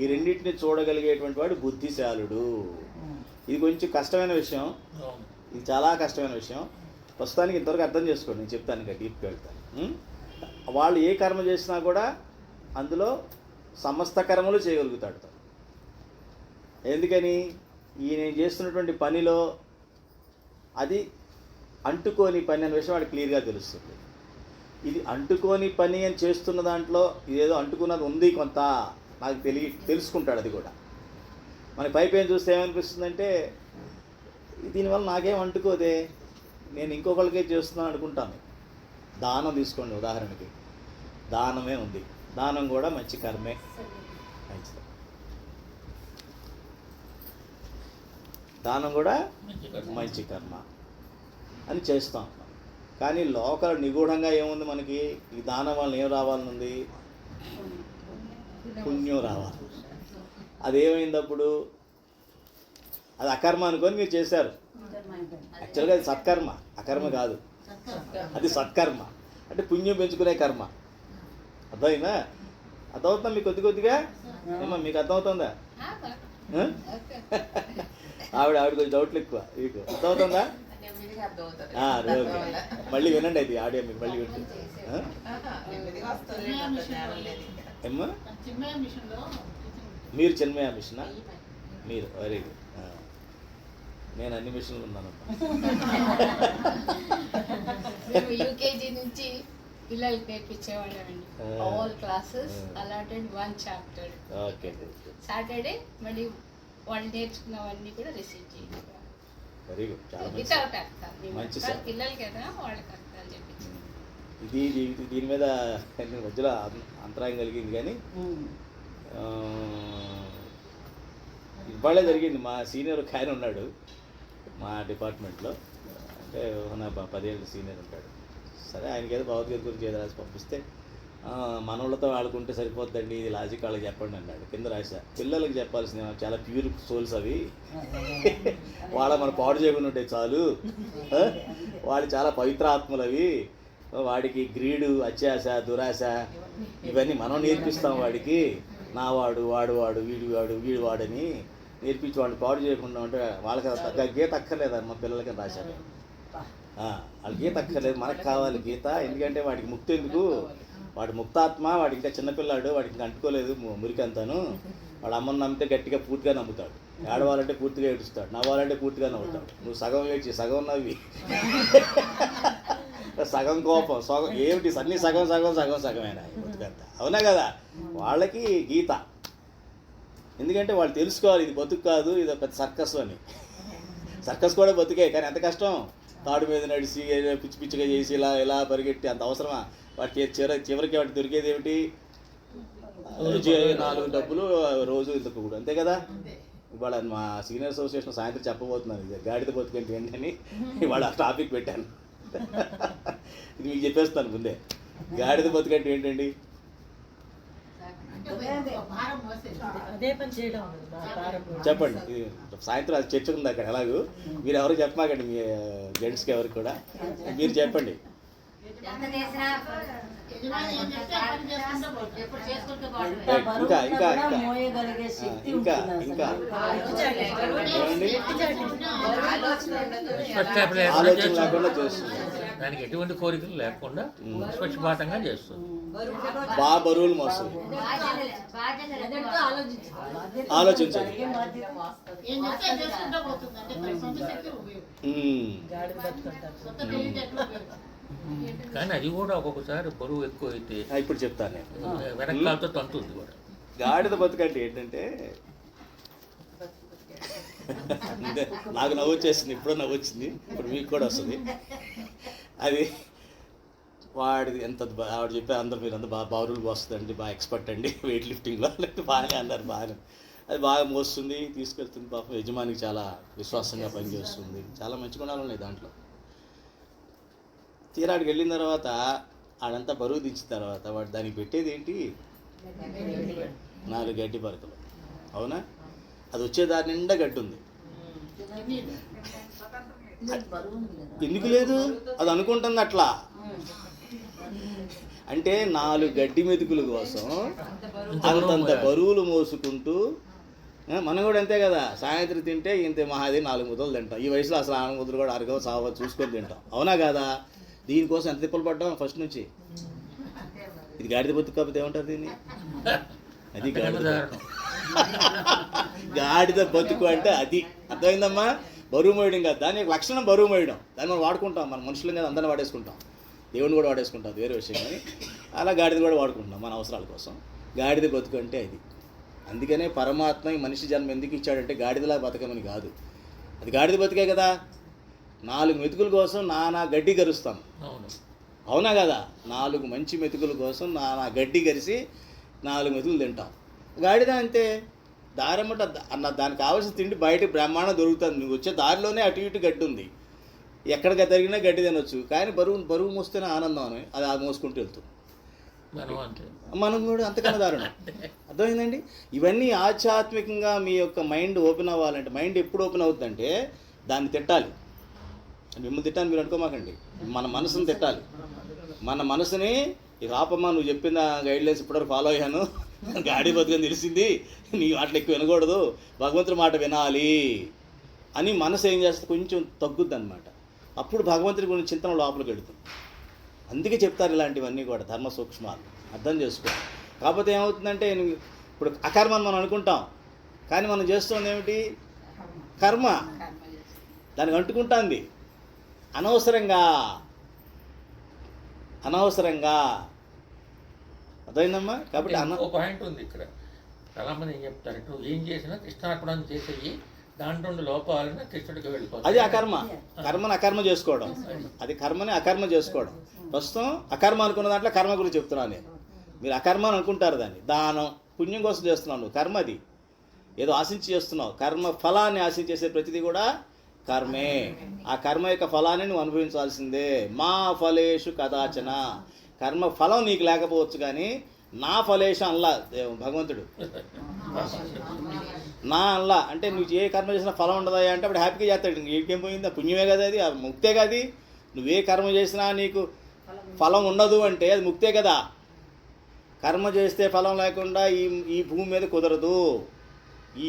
ఈ రెండింటిని చూడగలిగేటువంటి వాడు బుద్ధిశాలుడు. ఇది కొంచెం కష్టమైన విషయం, అవును. ఇది చాలా కష్టమైన విషయం. ప్రస్తుతానికి ఇంతవరకు అర్థం చేసుకోండి, నేను చెప్తాను ఇంకా డీప్కి వెళ్తాను. వాళ్ళు ఏ కర్మ చేసినా కూడా అందులో సమస్త కర్మలు చేయగలుగుతాడు. ఎందుకని? ఈ నేను చేస్తున్నటువంటి పనిలో అది అంటుకోని పని అనే విషయం వాడికి క్లియర్గా తెలుస్తుంది. ఇది అంటుకోని పని అని చేస్తున్న దాంట్లో ఇదేదో అంటుకున్నది ఉంది కొంత, నాకు తెలుసుకుంటాడు. అది కూడా మన పైపైన చూస్తే ఏమనిపిస్తుందంటే దీనివల్ల నాకేం అంటుకోదే, నేను ఇంకొకరికే చేస్తున్నాను అనుకుంటాను. దానం తీసుకోండి ఉదాహరణకి, దానమే ఉంది, దానం కూడా మంచి కర్మే, మంచిది. దానం కూడా మంచి కర్మ అని చేస్తాం. కానీ లోకల్ నిగూఢంగా ఏముంది మనకి? ఈ దానం వల్ల ఏం రావాలనుంది? పుణ్యం రావాలి. అదేమైంది అప్పుడు? అది అకర్మ అనుకొని మీరు చేశారు. యాక్చువల్గా అది సత్కర్మ, అకర్మ కాదు, అది సత్కర్మ. అంటే పుణ్యం పెంచుకునే కర్మ. అర్థమైందా? అర్థమవుతుందా మీకు? కొద్దిగా ఏమో మీకు అర్థమవుతుందా? ఆవిడ కొంచెం డౌట్లు ఎక్కువ. మీకు అర్థమవుతుందా? నెమ్మదిగా అర్థమవుతుంది. ఓకే, మళ్ళీ వినండి అయితే ఆడియో మీరు మళ్ళీ వింటుంది. నెమ్మదిగా వస్తుంది, అంత జ్ఞానం లేదు ఇంకా. ఏమ్మా చిన్మయ మిషన్లో మీరు చిన్మయ మిషనా? మీరు వెరీ గుడ్. నేను అన్ని మిషన్లు ఉన్నానమ్మా. మేము యూకేజీ నుంచి పిల్లలకి నేర్పించేవాళ్ళమండి. Ah. All classes allotted 1 chapter. Okay, Saturday మళ్ళీ వాళ్ళు నేర్చుకున్నవన్నీ కూడా రిసీవ్ చేయాలి. వెరీ గుడ్, చాలా మంచి. వితౌట్ అర్థాలు మేము మంచి అర్థాలు సార్. పిల్లలకి కదా వాళ్ళకి అర్థాలు చెప్పించాం. దీని మీద నేను మధ్యలో అంతరాయం కలిగింది, కానీ ఇవాళే జరిగింది. మా సీనియర్ ఒక ఆయన ఉన్నాడు మా డిపార్ట్మెంట్లో, అంటే నా 10 ఏళ్ళ సీనియర్ ఉంటాడు. సరే, ఆయనకి ఏదో భగవద్గీత గురించి ఏదో రాసి పంపిస్తే మనోళ్ళతో ఆడుకుంటే సరిపోద్దండి, ఇది లాజిక్ వాళ్ళకి చెప్పండి అన్నాడు. కింద రాశా, పిల్లలకి చెప్పాల్సిన చాలా ప్యూర్ సోల్స్ అవి, వాళ్ళ మనం పాడు చేయకుండా ఉంటే చాలు, వాళ్ళు చాలా పవిత్ర ఆత్మలు అవి, వాడికి గ్రీడు, అత్యాశ, దురాశ ఇవన్నీ మనం నేర్పిస్తాం వాడికి. నావాడు, వాడు, వీడు వాడని నేర్పించి వాడిని పాడు చేయకుండా ఉంటే వాళ్ళకి గీత అక్కర్లేదమ్మా పిల్లలకి రాశారు. వాళ్ళకి గీత అక్కర్లేదు, మనకు కావాలి గీత. ఎందుకంటే వాడికి ముక్తి ఎందుకు? వాడు ముక్తాత్మ, వాడు ఇంకా చిన్నపిల్లాడు, వాడికి ఇంకా అంటుకోలేదు మురికంతాను. వాడు అమ్మని నమ్మితే గట్టిగా పూర్తిగా నమ్ముతాడు, ఏడవాలంటే పూర్తిగా ఏడుస్తాడు, నవ్వాలంటే పూర్తిగా నవ్వుతాడు. నువ్వు సగం ఏడ్చి సగం నవ్వి సగం కోపం, సగం ఏమిటి, అన్నీ సగమేనా బతుకంతా, అవునా కదా? వాళ్ళకి గీత. ఎందుకంటే వాళ్ళు తెలుసుకోవాలి ఇది బతుకు కాదు, ఇది పెద్ద సర్కస్ అని. సర్కస్ కూడా బతుకే, కానీ ఎంత కష్టం. తాడు మీద నడిచి పిచ్చిగా చేసి ఇలా పరిగెట్టి అంత అవసరమా? వాటికి చివరికి వాటికి దొరికేది ఏమిటి? 4 డబ్బులు రోజు ఇంత కూడా, అంతే కదా? ఇవాళ మా సీనియర్ అసోసియేషన్ సాయంత్రం చెప్పబోతున్నాను ఇది గాడిద బతుకంటే ఏంటని. ఇవాళ ఆ టాపిక్ పెట్టాను. ఇది మీకు చెప్పేస్తాను ముందే. గాడిద బతుకంటే ఏంటండి? అదే పని చేయడం చెప్పండి. సాయంత్రం అది చర్చ ఉంది అక్కడ. ఎలాగూ మీరు ఎవరికి చెప్పమాకండి, మీ జెంట్స్కి ఎవరికి కూడా మీరు చెప్పండి. ఇంకా ఏమండి? ఆలోచన లేకుండా చేస్తుంది. దానికి ఎటువంటి కోరికలు లేకుండా నిష్పక్షపాతంగా చేస్తుంది. బాగా బరువులు మోస్తుంది. ఆలోచించాలి. ఏం చెప్తే అది చేసుకుంటూ పోతుంది. అంటే సొంత శక్తి ఉపయోగం. గాడి బతుకుంటారు. సొంత తెలివితే ఎట్లా ఉపయోగం. కానీ అది కూడా ఒక్కొక్కసారి బరువు ఎక్కువ అయితే ఇప్పుడు చెప్తాను నేను. వెనకాలతో తంతుంది కూడా. గాడిద బతుకంటే ఏంటంటే నాకు నవ్వు వచ్చేసింది, ఇప్పుడు నవ్వు వచ్చింది, ఇప్పుడు మీకు కూడా వస్తుంది. అది వాడిది ఎంత ఆవిడ చెప్పారు, అందరు మీరు అందరూ బాగా బరువులు పోస్తుందండి, బాగా ఎక్స్పర్ట్ అండి వెయిట్ లిఫ్టింగ్లో, లేకపోతే బాగానే అన్నారు. బాగానే అది బాగా మోస్తుంది, తీసుకెళ్తుంది. పాపం యజమానికి చాలా విశ్వాసంగా పనిచేస్తుంది. చాలా మంచి గుణాలు ఉన్నాయి దాంట్లో. తీరాడికి వెళ్ళిన తర్వాత ఆడంతా బరువు దించిన తర్వాత వాడు దానికి పెట్టేది ఏంటి? 4 గడ్డి పరకలు. అవునా? అది వచ్చే దాని నిండా గడ్డి ఉంది. ఎందుకు లేదు? అది అనుకుంటుంది అట్లా. అంటే 4 గడ్డి మెతుకుల కోసం అంతంత బరువులు మోసుకుంటూ, మనం కూడా అంతే కదా. సాయంత్రం తింటే ఇంత మహాది 4 ముద్దలు తింటాం. ఈ వయసులో అసలు 4 ముద్దలు కూడా అరగవు, సావ చూసుకొని తింటాం. అవునా కదా? దీనికోసం ఎంత తిప్పలు పడ్డాం ఫస్ట్ నుంచి. ఇది గాడిద బతుకు కాకపోతే ఏమంటారు దీన్ని? అది గాడిద బతుకు అంటే అది. అర్థమైందమ్మా? బరువు మోయడం కాదు, దాని యొక్క లక్షణం బరువు మోయడం. దాన్ని మనం వాడుకుంటాం, మన మనుషులు కదా అందరిని వాడేసుకుంటాం, దేవుని కూడా వాడేసుకుంటాం, వేరే విషయం. కానీ అలా గాడిద కూడా వాడుకుంటున్నాం మన అవసరాల కోసం. గాడిద బతుకు అంటే అది. అందుకనే పరమాత్మ ఈ మనిషి జన్మ ఎందుకు ఇచ్చాడంటే గాడిదలా బతకమని కాదు. అది గాడిద బతుకే కదా. 4 మెతుకుల కోసం నానా గడ్డి గరుస్తాం. అవునా కదా? 4 మంచి మెతుకుల కోసం నానా గడ్డి గరిసి 4 మెతుకులు తింటాం. గాడిద అంతే. దారమ్మట దానికి కావాల్సిన తిండి బయట బ్రహ్మాండం దొరుకుతుంది. నువ్వు వచ్చే దారిలోనే అటు ఇటు గడ్డి ఉంది, ఎక్కడికి తిరిగినా గడ్డి తినొచ్చు. కానీ బరువు మోస్తేనే ఆనందం అని అది మోసుకుంటూ వెళ్తుంది. మనం కూడా అంతకన్నా దారుణం. అర్థమైందండి? ఇవన్నీ ఆధ్యాత్మికంగా మీ యొక్క మైండ్ ఓపెన్ అవ్వాలంటే, మైండ్ ఎప్పుడు ఓపెన్ అవుతుందంటే దాన్ని తిట్టాలి. మిమ్మల్ని తిట్టాను మీరు అనుకోమాకండి, మన మనసుని తిట్టాలి. మన మనసుని ఇక ఆపమ్మా, నువ్వు చెప్పిన గైడ్లైన్స్ ఇప్పటివరకు ఫాలో అయ్యాను, గాడి బతుకని తెలిసింది, నీ మాటలు ఎక్కువ వినకూడదు, భగవంతుడి మాట వినాలి అని మనసు ఏం చేస్తుంది? కొంచెం తగ్గుద్ది అనమాట. అప్పుడు భగవంతుడి గురించి చింతన లోపలికి వెళుతుంది. అందుకే చెప్తారు ఇలాంటివన్నీ కూడా ధర్మ సూక్ష్మాలు అర్థం చేసుకో. కాకపోతే ఏమవుతుందంటే, ఇప్పుడు అకర్మని మనం అనుకుంటాం, కానీ మనం చేస్తుంది ఏమిటి? కర్మ. దానికి అంటుకుంటుంది అనవసరంగా. అర్థమైందమ్మా? కాబట్టి ఒక పాయింట్ ఉంది ఇక్కడ. చాలామంది ఏం చెప్తారంటే, నువ్వు ఏం చేసినా కృష్ణార్పణం చేసేయి, దాంట్లో లోపాలను కృష్ణుడికి వెళ్ళిపోతుంది. అది అకర్మ. కర్మని అకర్మ చేసుకోవడం. అది కర్మని అకర్మ చేసుకోవడం. ప్రస్తుతం అకర్మ అనుకున్న దాంట్లో కర్మ గురించి చెప్తున్నాను నేను. మీరు అకర్మ అని అనుకుంటారు దాన్ని. దానం పుణ్యం కోసం చేస్తున్నావు నువ్వు, కర్మ అది. ఏదో ఆశించి చేస్తున్నావు. కర్మ ఫలాన్ని ఆశించేసే ప్రతిదీ కూడా కర్మే. ఆ కర్మ యొక్క ఫలాన్ని నువ్వు అనుభవించాల్సిందే. మా ఫలేషు కదాచన. కర్మ ఫలం నీకు లేకపోవచ్చు, కానీ నా ఫలేషు అల్లా భగవంతుడు. నా అల్లా అంటే నువ్వు ఏ కర్మ చేసినా ఫలం ఉండదా అంటే అప్పుడు హ్యాపీగా చేస్తాడు. ఇంకేం పోయింది? ఆ పుణ్యమే కదా, అది ముక్తే కదా. నువ్వే కర్మ చేసినా నీకు ఫలం ఉండదు అంటే అది ముక్తే కదా. కర్మ చేస్తే ఫలం లేకుండా ఈ భూమి మీద కుదరదు,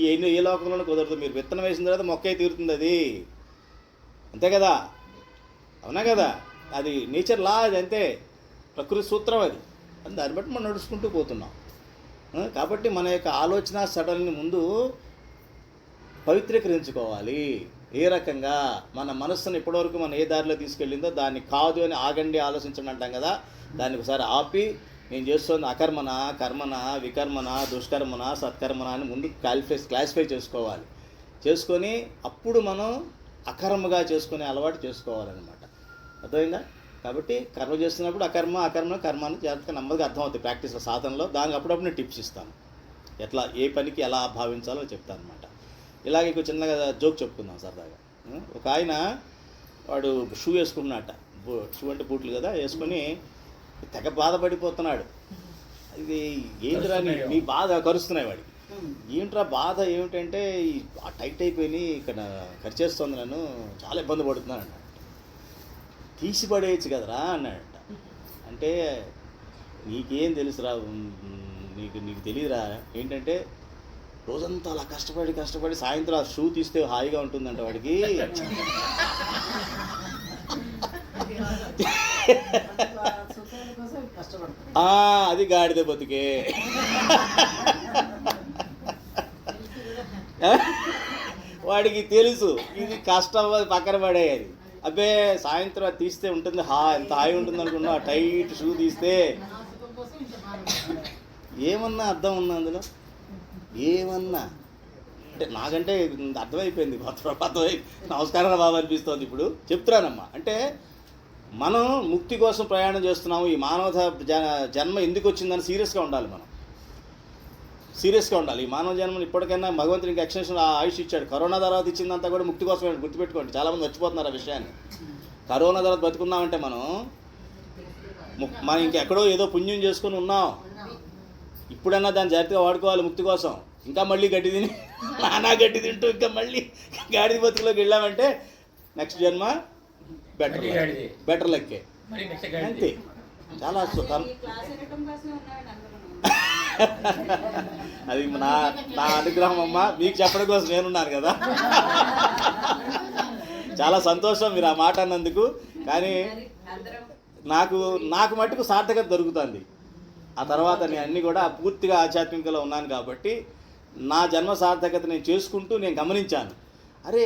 ఏ లోకంలోనూ కుదరదు. మీరు విత్తనం వేసిన తర్వాత మొక్కే తీరుతుంది అది, అంతే కదా? అవునా కదా? అది నేచర్ లా, అది అంతే, ప్రకృతి సూత్రం అది. దాన్ని బట్టి మనం నడుచుకుంటూ పోతున్నాం. కాబట్టి మన యొక్క ఆలోచన సడల్ని ముందు పవిత్రీకరించుకోవాలి. ఏ రకంగా మన మనస్సును ఇప్పటివరకు మనం ఏ దారిలో తీసుకెళ్ళిందో దాన్ని కాదు అని ఆగండి, ఆలోచించండి అంటాం కదా. దాన్ని ఒకసారి ఆపి, నేను చేస్తుంది అకర్మన, కర్మన, వికర్మన, దుష్కర్మన, సత్కర్మన అని ముందు క్లాసిఫై చేసుకోవాలి. చేసుకొని అప్పుడు మనం అకర్మగా చేసుకునే అలవాటు చేసుకోవాలన్నమాట. అర్థమైందా? కాబట్టి కర్మ చేస్తున్నప్పుడు అకర్మ కర్మాన్ని జాగ్రత్తగా నెమ్మదిగా అర్థమవుతాయి ప్రాక్టీస్లో, సాధనలో. దానికి అప్పుడప్పుడు నేను టిప్స్ ఇస్తాను, ఎట్లా ఏ పనికి ఎలా భావించాలో చెప్తాను అనమాట. ఇలాగే ఇంకో చిన్నగా జోక్ చెప్పుకుందాం సరదాగా. ఒక ఆయన వాడు షూ వేసుకున్నట్ట, షూ అంటే బూట్లు కదా, వేసుకొని తెగ బాధపడిపోతున్నాడు. ఇది ఏంట్రా నీ బాధ కరుస్తున్నాయి వాడికి. ఏంట్రా బాధ ఏమిటంటే, టైట్ అయిపోయి ఇక్కడ ఖర్చేస్తుంది, నన్ను చాలా ఇబ్బంది పడుతున్నాను అన్నాడు. తీసి పడేయచ్చు కదరా అన్నాడట. అంటే నీకేం తెలుసురా, నీకు తెలియదురా ఏంటంటే, రోజంతా అలా కష్టపడి సాయంత్రం ఆ షూ తీస్తే హాయిగా ఉంటుందంట వాడికి. సుఖాల కోసం కష్టపడతారు. అది గాడిద బతుకే. వాడికి తెలుసు ఇది కష్టం, పక్కన పడేయాలి. అబ్బే సాయంత్రం అది తీస్తే ఉంటుంది, ఎంత హాయి ఉంటుంది అనుకున్నా. టైట్ షూ తీస్తే సుఖం కోసం ఇంత బాధపడతారు. ఏమన్నా అర్థం ఉందా అందులో? ఏమన్నా అంటే నాకంటే అర్థమైపోయింది, అర్థమై నమస్కారం బాబు అనిపిస్తుంది. ఇప్పుడు చెప్తున్నానమ్మా, అంటే మనం ముక్తి కోసం ప్రయాణం చేస్తున్నాము. ఈ మానవ జన్మ ఎందుకు వచ్చిందని సీరియస్గా ఉండాలి. మనం సీరియస్గా ఉండాలి. ఈ మానవ జన్మను ఇప్పటికైనా భగవంతుడికి ఇంకా ఎక్స్టెన్షన్ ఆయుష్ ఇచ్చాడు. కరోనా తర్వాత ఇచ్చిందంతా కూడా ముక్తి కోసమే, గుర్తుపెట్టుకోండి. చాలామంది మర్చిపోతున్నారు ఆ విషయాన్ని. కరోనా తర్వాత బతుకున్నామంటే మనం ఇంకెక్కడో ఏదో పుణ్యం చేసుకుని ఉన్నాం. ఇప్పుడన్నా దాన్ని జాగ్రత్తగా వాడుకోవాలి ముక్తి కోసం. ఇంకా మళ్ళీ గడ్డి తిని నానా గడ్డి తింటూ ఇంకా మళ్ళీ గాడిద బతుకులోకి వెళ్ళామంటే నెక్స్ట్ జన్మ బెటర్ లెక్కే. అంతే. చాలా అది నా అనుగ్రహం అమ్మ, మీకు చెప్పడం కోసం నేనున్నాను కదా. చాలా సంతోషం మీరు ఆ మాట అన్నందుకు. కానీ నాకు మట్టుకు సార్థకత దొరుకుతుంది. ఆ తర్వాత నేను అన్నీ కూడా పూర్తిగా ఆధ్యాత్మికలో ఉన్నాను కాబట్టి నా జన్మ సార్థకత నేను చేసుకుంటూ నేను గమనించాను. అరే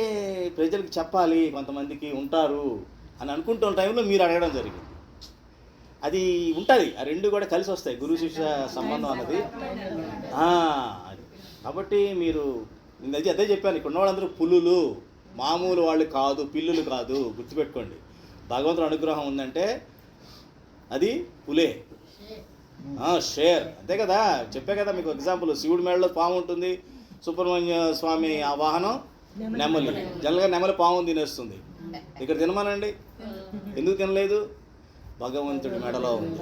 ప్రజలకు చెప్పాలి, కొంతమందికి ఉంటారు అని అనుకుంటున్న టైంలో మీరు అడగడం జరిగింది. అది ఉంటుంది, ఆ రెండు కూడా కలిసి వస్తాయి, గురు శిష్య సంబంధం అన్నది. అది కాబట్టి మీరు నేను అదే చెప్పాను, ఇక్కడ ఉన్న వాళ్ళందరూ పులులు, మామూలు వాళ్ళు కాదు, పిల్లులు కాదు. గుర్తుపెట్టుకోండి, భగవంతుడు అనుగ్రహం ఉందంటే అది పులే, షేర్. అంతే కదా, చెప్పే కదా మీకు ఎగ్జాంపుల్. శివుడి మేడలో పాము ఉంటుంది, సుబ్రహ్మణ్య స్వామి ఆ వాహనం నెమలి. జనరల్గా నెమలి పాము తినేస్తుంది. ఇక్కడ తినమానండి, ఎందుకు తినలేదు? భగవంతుడి మెడలో ఉంది.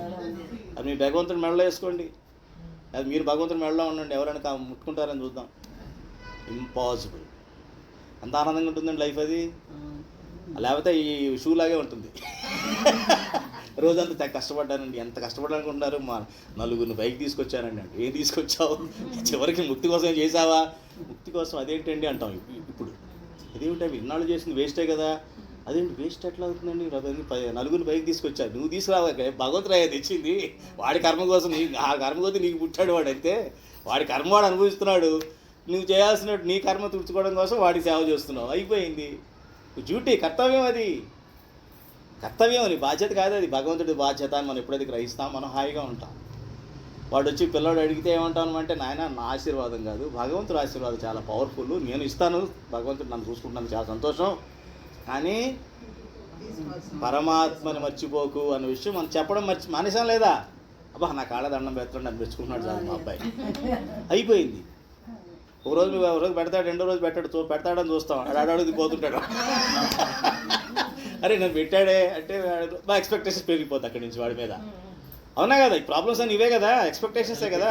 అది మీ భగవంతుడి మెడలో వేసుకోండి, అది మీరు భగవంతుడి మెడలో ఉండండి. ఎవరైనా ముట్టుకుంటారని చూద్దాం. ఇంపాసిబుల్. అంత ఆనందంగా ఉంటుందండి లైఫ్ అది. లేకపోతే ఈ షూ లాగే ఉంటుంది. రోజంతా కష్టపడ్డానండి. ఎంత కష్టపడాలనుకుంటున్నారు? మా నలుగురిని బైక్ తీసుకొచ్చానండి. అంటే ఏం తీసుకొచ్చావు? చివరికి ముక్తి కోసం ఏం చేసావా? ముక్తి కోసం అదేంటండి అంటాం ఇప్పుడు. అదేమిటి, అవి ఇన్నాళ్ళు చేసింది వేస్టే కదా. అదేంటి వేస్ట్ ఎట్లా అవుతుందండి? నలుగురిని బైక్ తీసుకొచ్చారు. నువ్వు తీసుకురావా, భగవంతురాయ తెచ్చింది. వాడి కర్మ కోసం ఆ కర్మ కోసం నీకు పుట్టాడు వాడు. అయితే వాడి కర్మ వాడు అనుభవిస్తున్నాడు. నువ్వు చేయాల్సినట్టు నీ కర్మ తుడుచుకోవడం కోసం వాడికి సేవ చేస్తున్నావు. అయిపోయింది. డ్యూటీ, కర్తవ్యం. అది కర్తవ్యం, అని బాధ్యత కాదు. అది భగవంతుడి బాధ్యత అని మనం ఎప్పుడైతే గ్రహిస్తాం మనం హాయిగా ఉంటాం. వాడు వచ్చి పిల్లవాడు అడిగితే ఏమంటాను అంటే, నాయన నా ఆశీర్వాదం కాదు, భగవంతుడి ఆశీర్వాదం చాలా పవర్ఫుల్, నేను ఇస్తాను, భగవంతుడు నన్ను చూసుకుంటున్నాను, చాలా సంతోషం, కానీ పరమాత్మని మర్చిపోకు అన్న విషయం మనం చెప్పడం మానేసాం లేదా? అబ్బా నా కాళ్ళ దండం పెడతాడు, నన్ను మెచ్చుకుంటున్నాడు చాలు మా అబ్బాయి. అయిపోయింది. ఒక రోజు పెడతాడు, రెండో రోజు పెడతాడని చూస్తాం, అడుగు పోతుంటాడు. అరే నన్ను పెట్టాడే అంటే మా ఎక్స్పెక్టేషన్స్ పెరిగిపోతుంది అక్కడి నుంచి వాడి మీద. అవునా కదా? ఈ ప్రాబ్లమ్స్ అని ఇవే కదా, ఎక్స్పెక్టేషన్సే కదా.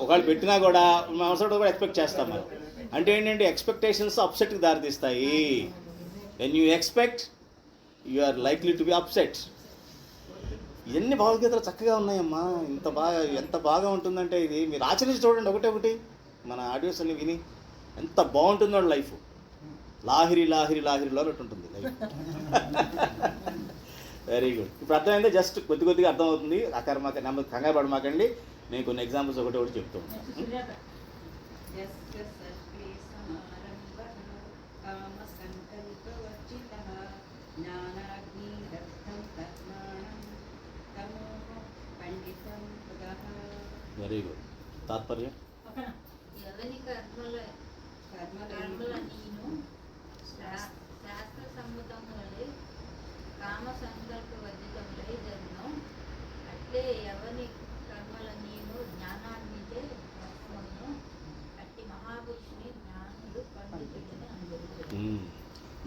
ఒకవేళ పెట్టినా కూడా అవసరం కూడా ఎక్స్పెక్ట్ చేస్తాం మనం. అంటే ఏంటంటే ఎక్స్పెక్టేషన్స్ అప్సెట్కి దారితీస్తాయి. When you expect you are likely to be upset. ఇవన్నీ భావగీతలు చక్కగా ఉన్నాయమ్మా. ఎంత బాగా ఉంటుందంటే ఇది మీరు ఆచరించి చూడండి. ఒకటి మన ఆడియోస్ అన్ని విని ఎంత బాగుంటుందో లైఫ్. లాహిరి లాహిరిలో ఉంటుంది లైఫ్. Very good. ఇప్పుడు అర్థమైందే, జస్ట్ కొద్దిగా అర్థమవుతుంది. కంగారు పడమాకండి. నేను కొన్ని ఎగ్జాంపుల్స్ ఒకటి చెప్తూ ఉంటాను. Very good. తాత్పర్యం ఎవరి కర్మల నీను శాస్త్ర సమ్మతములై కామ సంకల్ప వర్జితములై జన్మం అట్లే ఎవరి కర్మల నీను జ్ఞానాన్నితే అట్టి మహాపురుషుని జ్ఞానులు పండితులని అందరూ.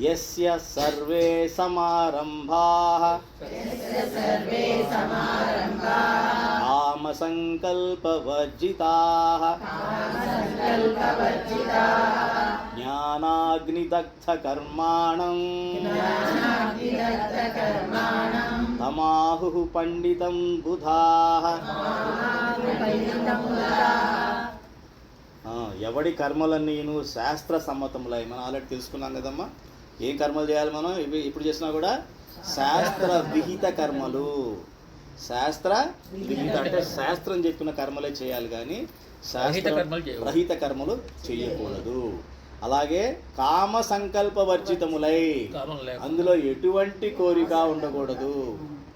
యస్య సర్వే సమారంభాః కామ సంకల్పవర్జితాః జ్ఞానాగ్నిదగ్ధ కర్మాణం తమాహుః పండితం బుధాః. ఎవడి కర్మలన్నీను శాస్త్ర సమ్మతములై. మనం ఆల్రెడీ తెలుసుకున్నాం కదమ్మా, ఏం కర్మలు చేయాలి మనం. ఇప్పుడు చేసినా కూడా శాస్త్ర విహిత కర్మలు. శాస్త్ర విహిత అంటే శాస్త్రం చెప్పిన కర్మలే చేయాలి కానీ శాస్త్ర రహిత కర్మలు చేయకూడదు. అలాగే కామ సంకల్ప వర్జితములై, అందులో ఎటువంటి కోరిక ఉండకూడదు.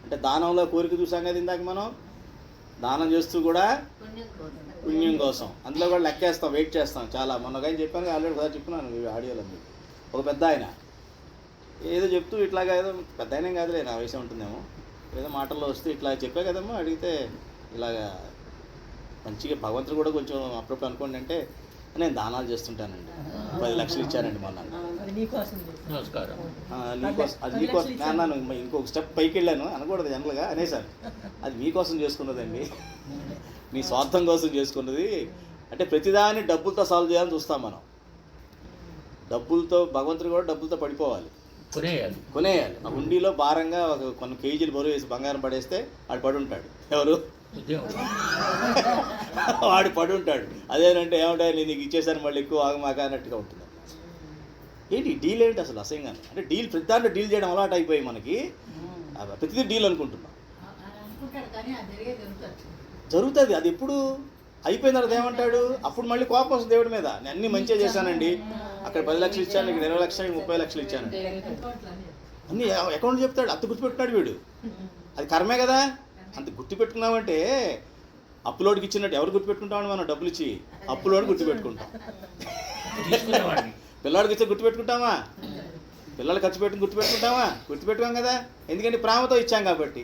అంటే దానంలో కోరిక చూసాం కదా ఇందాక మనం, దానం చేస్తూ కూడా పుణ్యం కోసం అందులో కూడా లెక్కేస్తాం, వెయిట్ చేస్తాం చాలా. మొన్న కానీ చెప్పాను, ఆల్రెడీ కూడా చెప్పినాను ఆడియోలో మీకు. ఒక పెద్ద ఆయన ఏదో చెప్తూ ఇట్లాగా, ఏదో పెద్ద ఆయన కాదులే, నా వయసు ఉంటుందేమో, ఏదో మాటల్లో వస్తే ఇట్లా చెప్పా కదమ్మా, అడిగితే ఇలాగా మంచిగా భగవంతుడు కూడా కొంచెం అప్పుడప్పుడు అనుకోండి అంటే, నేను దానాలు చేస్తుంటానండి, 10 లక్షలు ఇచ్చానండి మొన్న. నమస్కారం. అది మీకోసం అన్నాను, ఇంకొక స్టెప్ పైకి వెళ్ళాను అనకూడదు జనరల్గా అనేసాను. అది మీకోసం చేసుకున్నదండి, మీ స్వార్థం కోసం చేసుకున్నది. అంటే ప్రతిదాన్ని డబ్బులతో సాల్వ్ చేయాలని చూస్తాం మనం. డబ్బులతో భగవంతుడు కూడా డబ్బులతో పడిపోవాలి, కొనేయాలి. ఆ హుండీలో భారంగా కొన్ని కేజీలు బరువు వేసి బంగారం పడేస్తే వాడు పడి ఉంటాడు. ఎవరు? వాడు పడి ఉంటాడు. అదేనంటే ఏమంటారు, నేను నీకు ఇచ్చేసాను మళ్ళీ ఎక్కువ ఆగమాక అన్నట్టుగా ఉంటుంది. ఏంటి డీల్ ఏంటి అసలు అసహ్యంగా? అంటే డీల్ ప్రతి దాంట్లో డీల్ చేయడం అలవాటు అయిపోయి మనకి, ప్రతిదీ డీల్ అనుకుంటున్నాం. జరుగుతుంది. అది ఎప్పుడు అయిపోయిన తర్వాత ఏమంటాడు, అప్పుడు మళ్ళీ కోపం వస్తుంది దేవుడి మీద. నేను అన్నీ మంచిగా చేశానండి, అక్కడ 10 లక్షలు ఇచ్చాను, ఇక్కడ 20 లక్షలు, 30 లక్షలు ఇచ్చాను అన్నీ అకౌంట్ చెప్తాడు. అంత గుర్తుపెట్టున్నాడు వీడు. అది కర్మే కదా. అంత గుర్తుపెట్టుకున్నామంటే అప్పులోడికి ఇచ్చినట్టు. ఎవరు గుర్తుపెట్టుకుంటామని మనం డబ్బులు ఇచ్చి? అప్పులోని గుర్తుపెట్టుకుంటాం. పిల్లాడికి ఇచ్చే గుర్తుపెట్టుకుంటామా? పిల్లలు ఖర్చు పెట్టుకుని గుర్తుపెట్టుకుంటామా? గుర్తుపెట్టుకోం కదా. ఎందుకంటే ప్రేమతో ఇచ్చాం కాబట్టి,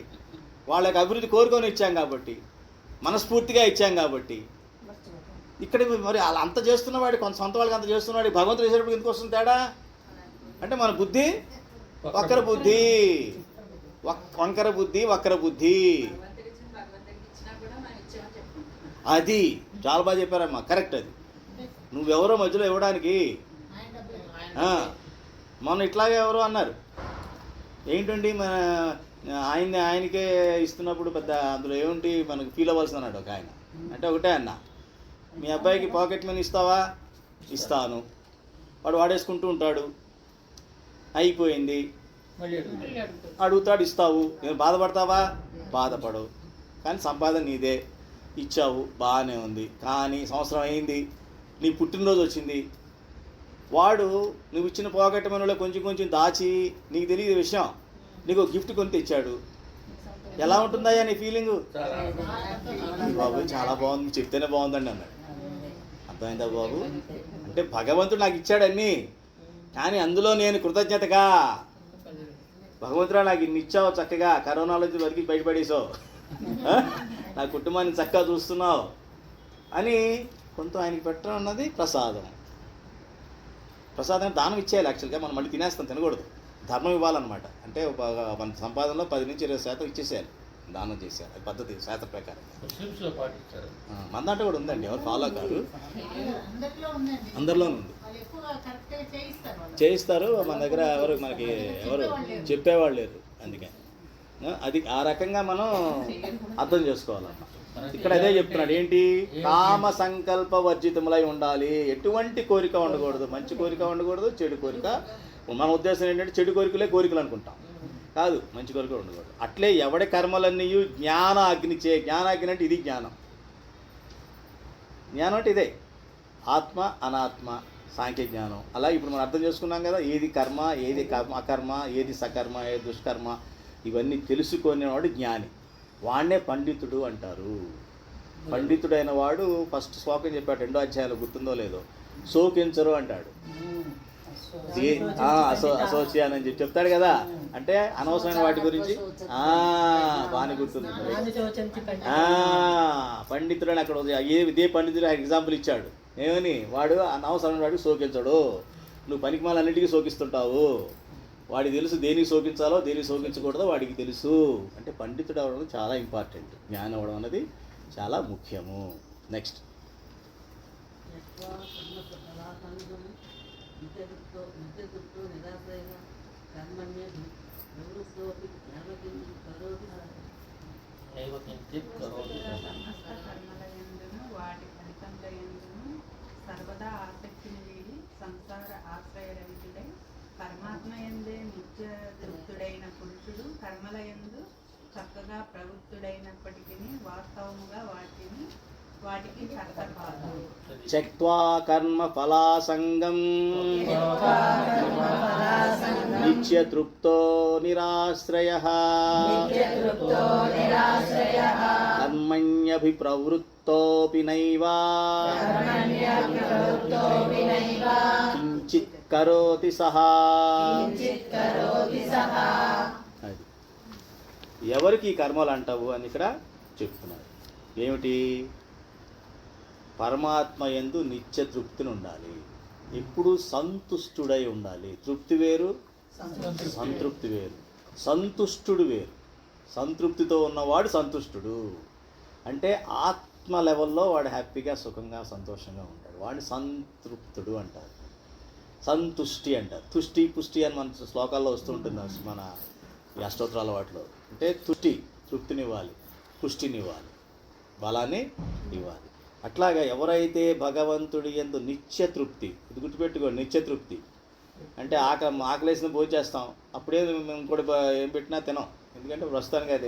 వాళ్ళకి అభివృద్ధి కోరుకొని ఇచ్చాం కాబట్టి, మనస్ఫూర్తిగా ఇచ్చాం కాబట్టి. ఇక్కడ మరి అలా అంత చేస్తున్నవాడు, కొంత సొంత వాళ్ళకి అంత చేస్తున్నవాడు, భగవంతుడు చేసేటప్పుడు ఎందుకు వస్తుంది తేడా? అంటే మన బుద్ధి వక్ర బుద్ధి, వంకర బుద్ధి, వక్ర బుద్ధి. అది చాలా బాగా చెప్పారమ్మా, కరెక్ట్. అది నువ్వెవరో మధ్యలో ఇవ్వడానికి. మొన్న ఇట్లాగే ఎవరో అన్నారు, ఏంటండి మన ఆయనకే ఇస్తున్నప్పుడు పెద్ద అందులో ఏమిటి మనకు ఫీల్ అవ్వాల్సింది అన్నాడు ఒక ఆయన. అంటే ఒకటే అన్న, మీ అబ్బాయికి పాకెట్ మనీ ఇస్తావా? ఇస్తాను. వాడు వాడేసుకుంటూ ఉంటాడు, అయిపోయింది. అడుగుతాడు, ఇస్తావు. నేను బాధపడతావా? బాధపడవు. కానీ సంపాదన నీదే, ఇచ్చావు, బాగానే ఉంది. కానీ సంవత్సరం అయింది, నీ పుట్టినరోజు వచ్చింది, వాడు నువ్వు ఇచ్చిన పాకెట్ మనీలో కొంచెం కొంచెం దాచి, నీకు తెలియదు విషయం, నీకు గిఫ్ట్ కొని తెచ్చాడు. ఎలా ఉంటుందయ్యా నీ ఫీలింగు? బాబు చాలా బాగుంది, చెప్తేనే బాగుందండి అన్నాడు. అర్థమైందా బాబు? అంటే భగవంతుడు నాకు ఇచ్చాడన్నీ, కానీ అందులో నేను కృతజ్ఞతగా, భగవంతుడా నాకు ఇన్ని ఇచ్చావు, చక్కగా కరోనాలో వరకు బయటపడేసావు, నా కుటుంబాన్ని చక్కగా చూస్తున్నావు అని కొంత ఆయనకి పెట్టడం అన్నది ప్రసాదం. ప్రసాదం దానం ఇచ్చేయాలి. యాక్చువల్గా మనం మళ్ళీ తినేస్తాం, తినకూడదు. ధర్మం ఇవ్వాలన్నమాట. అంటే మన సంపాదనలో 10 నుంచి 20% ఇచ్చేసేయాలి, దానం చేసేయాలి. అది పద్ధతి శాస్త్ర ప్రకారం. మన దాంట్లో కూడా ఉందండి, ఎవరు ఫాలో కాదు, అందరిలో ఉంది, చేయిస్తారు. మన దగ్గర మనకి ఎవరు చెప్పేవాళ్ళు లేరు. అందుకని అది ఆ రకంగా మనం అర్థం చేసుకోవాలన్నమాట. ఇక్కడ అదే చెప్తున్నాడు, ఏంటి? కామ సంకల్ప వర్జితములై ఉండాలి. ఎటువంటి కోరిక ఉండకూడదు, మంచి కోరిక ఉండకూడదు, చెడు కోరిక. మన ఉద్దేశం ఏంటంటే చెడు కోరికలే కోరికలు అనుకుంటాం, కాదు, మంచి కోరిక ఉండకూడదు. అట్లే ఎవడి కర్మలన్నీ జ్ఞాన అగ్నిచే. జ్ఞానాగ్ని అంటే ఇది జ్ఞానం. జ్ఞానం అంటే ఇదే, ఆత్మ అనాత్మ సాంఖ్య జ్ఞానం. అలా ఇప్పుడు మనం అర్థం చేసుకున్నాం కదా, ఏది కర్మ, ఏది అకర్మ, ఏది సకర్మ, ఏది దుష్కర్మ, ఇవన్నీ తెలుసుకునేవాడు జ్ఞాని. వాడినే పండితుడు అంటారు. పండితుడైన వాడు ఫస్ట్ శ్లోకం చెప్పాడు, 2వ అధ్యాయంలో, గుర్తుందో లేదో, శోకించరు అంటాడు. అసోసియాన్ అని చెప్పి చెప్తాడు కదా. అంటే అనవసరమైన వాటి గురించి బాగా గుర్తుంది. పండితుడు అని అక్కడ ఇదే పండితుడు ఎగ్జాంపుల్ ఇచ్చాడు. ఏమని? వాడు అనవసరమైన వాడికి శోకించడు. నువ్వు పనికిమాలన్నిటికీ శోకిస్తుంటావు. వాడికి తెలుసు దేనికి శోకించాలో దేనికి శోకించకూడదో వాడికి తెలుసు. అంటే పండితుడు అవ్వడం చాలా ఇంపార్టెంట్. జ్ఞానం అవ్వడం అనేది చాలా ముఖ్యము. నెక్స్ట్, వాటి ఫలితములందును సర్వదా ఆసక్తిని వీడి సంసార ఆశ్రయరహితుడై పరమాత్మ యందే నిత్య తృప్తుడైన పురుషుడు విధంగా ప్రవృత్తుడైనప్పటికీ వాస్తవముగా వాటికి కర్త కాదు. త్యక్త్వా కర్మ ఫలాసంగం నిత్యతృప్తో నిరాశ్రయః కర్మణ్యభిప్రవృత్తోపి నైవ కించిత్ కరోతి సహా. అది. ఎవరికి ఈ కర్మలు అంటావు అని ఇక్కడ చెప్తున్నారు. ఏమిటి? పరమాత్మ యందు నిత్య తృప్తిని ఉండాలి, ఎప్పుడు సంతుష్టుడై ఉండాలి. తృప్తి వేరు, సంతృప్తి వేరు. సంతుష్టుడు వేరు. సంతృప్తితో ఉన్నవాడు సంతుష్టుడు అంటే ఆత్మ లెవెల్లో వాడు హ్యాపీగా సుఖంగా సంతోషంగా ఉంటాడు, వాడిని సంతృప్తుడు అంటారు. సంతుష్టి అంటారు. తుష్టి పుష్టి అని మన శ్లోకాల్లో వస్తూ ఉంటుంది మన ఈ అష్టోత్తరాల వాటిలో. అంటే తుష్టి తృప్తినివ్వాలి, పుష్టినివ్వాలి, బలాన్ని ఇవ్వాలి. అట్లాగా ఎవరైతే భగవంతుడి యందు నిత్య తృప్తి, ఇది గుర్తుపెట్టుకోండి, నిత్య తృప్తి అంటే ఆకలేసిన భోజనం చేస్తాం, అప్పుడే మేము ఇంకోటి ఏం పెట్టినా తినాం, ఎందుకంటే ప్రస్తుతానికి అది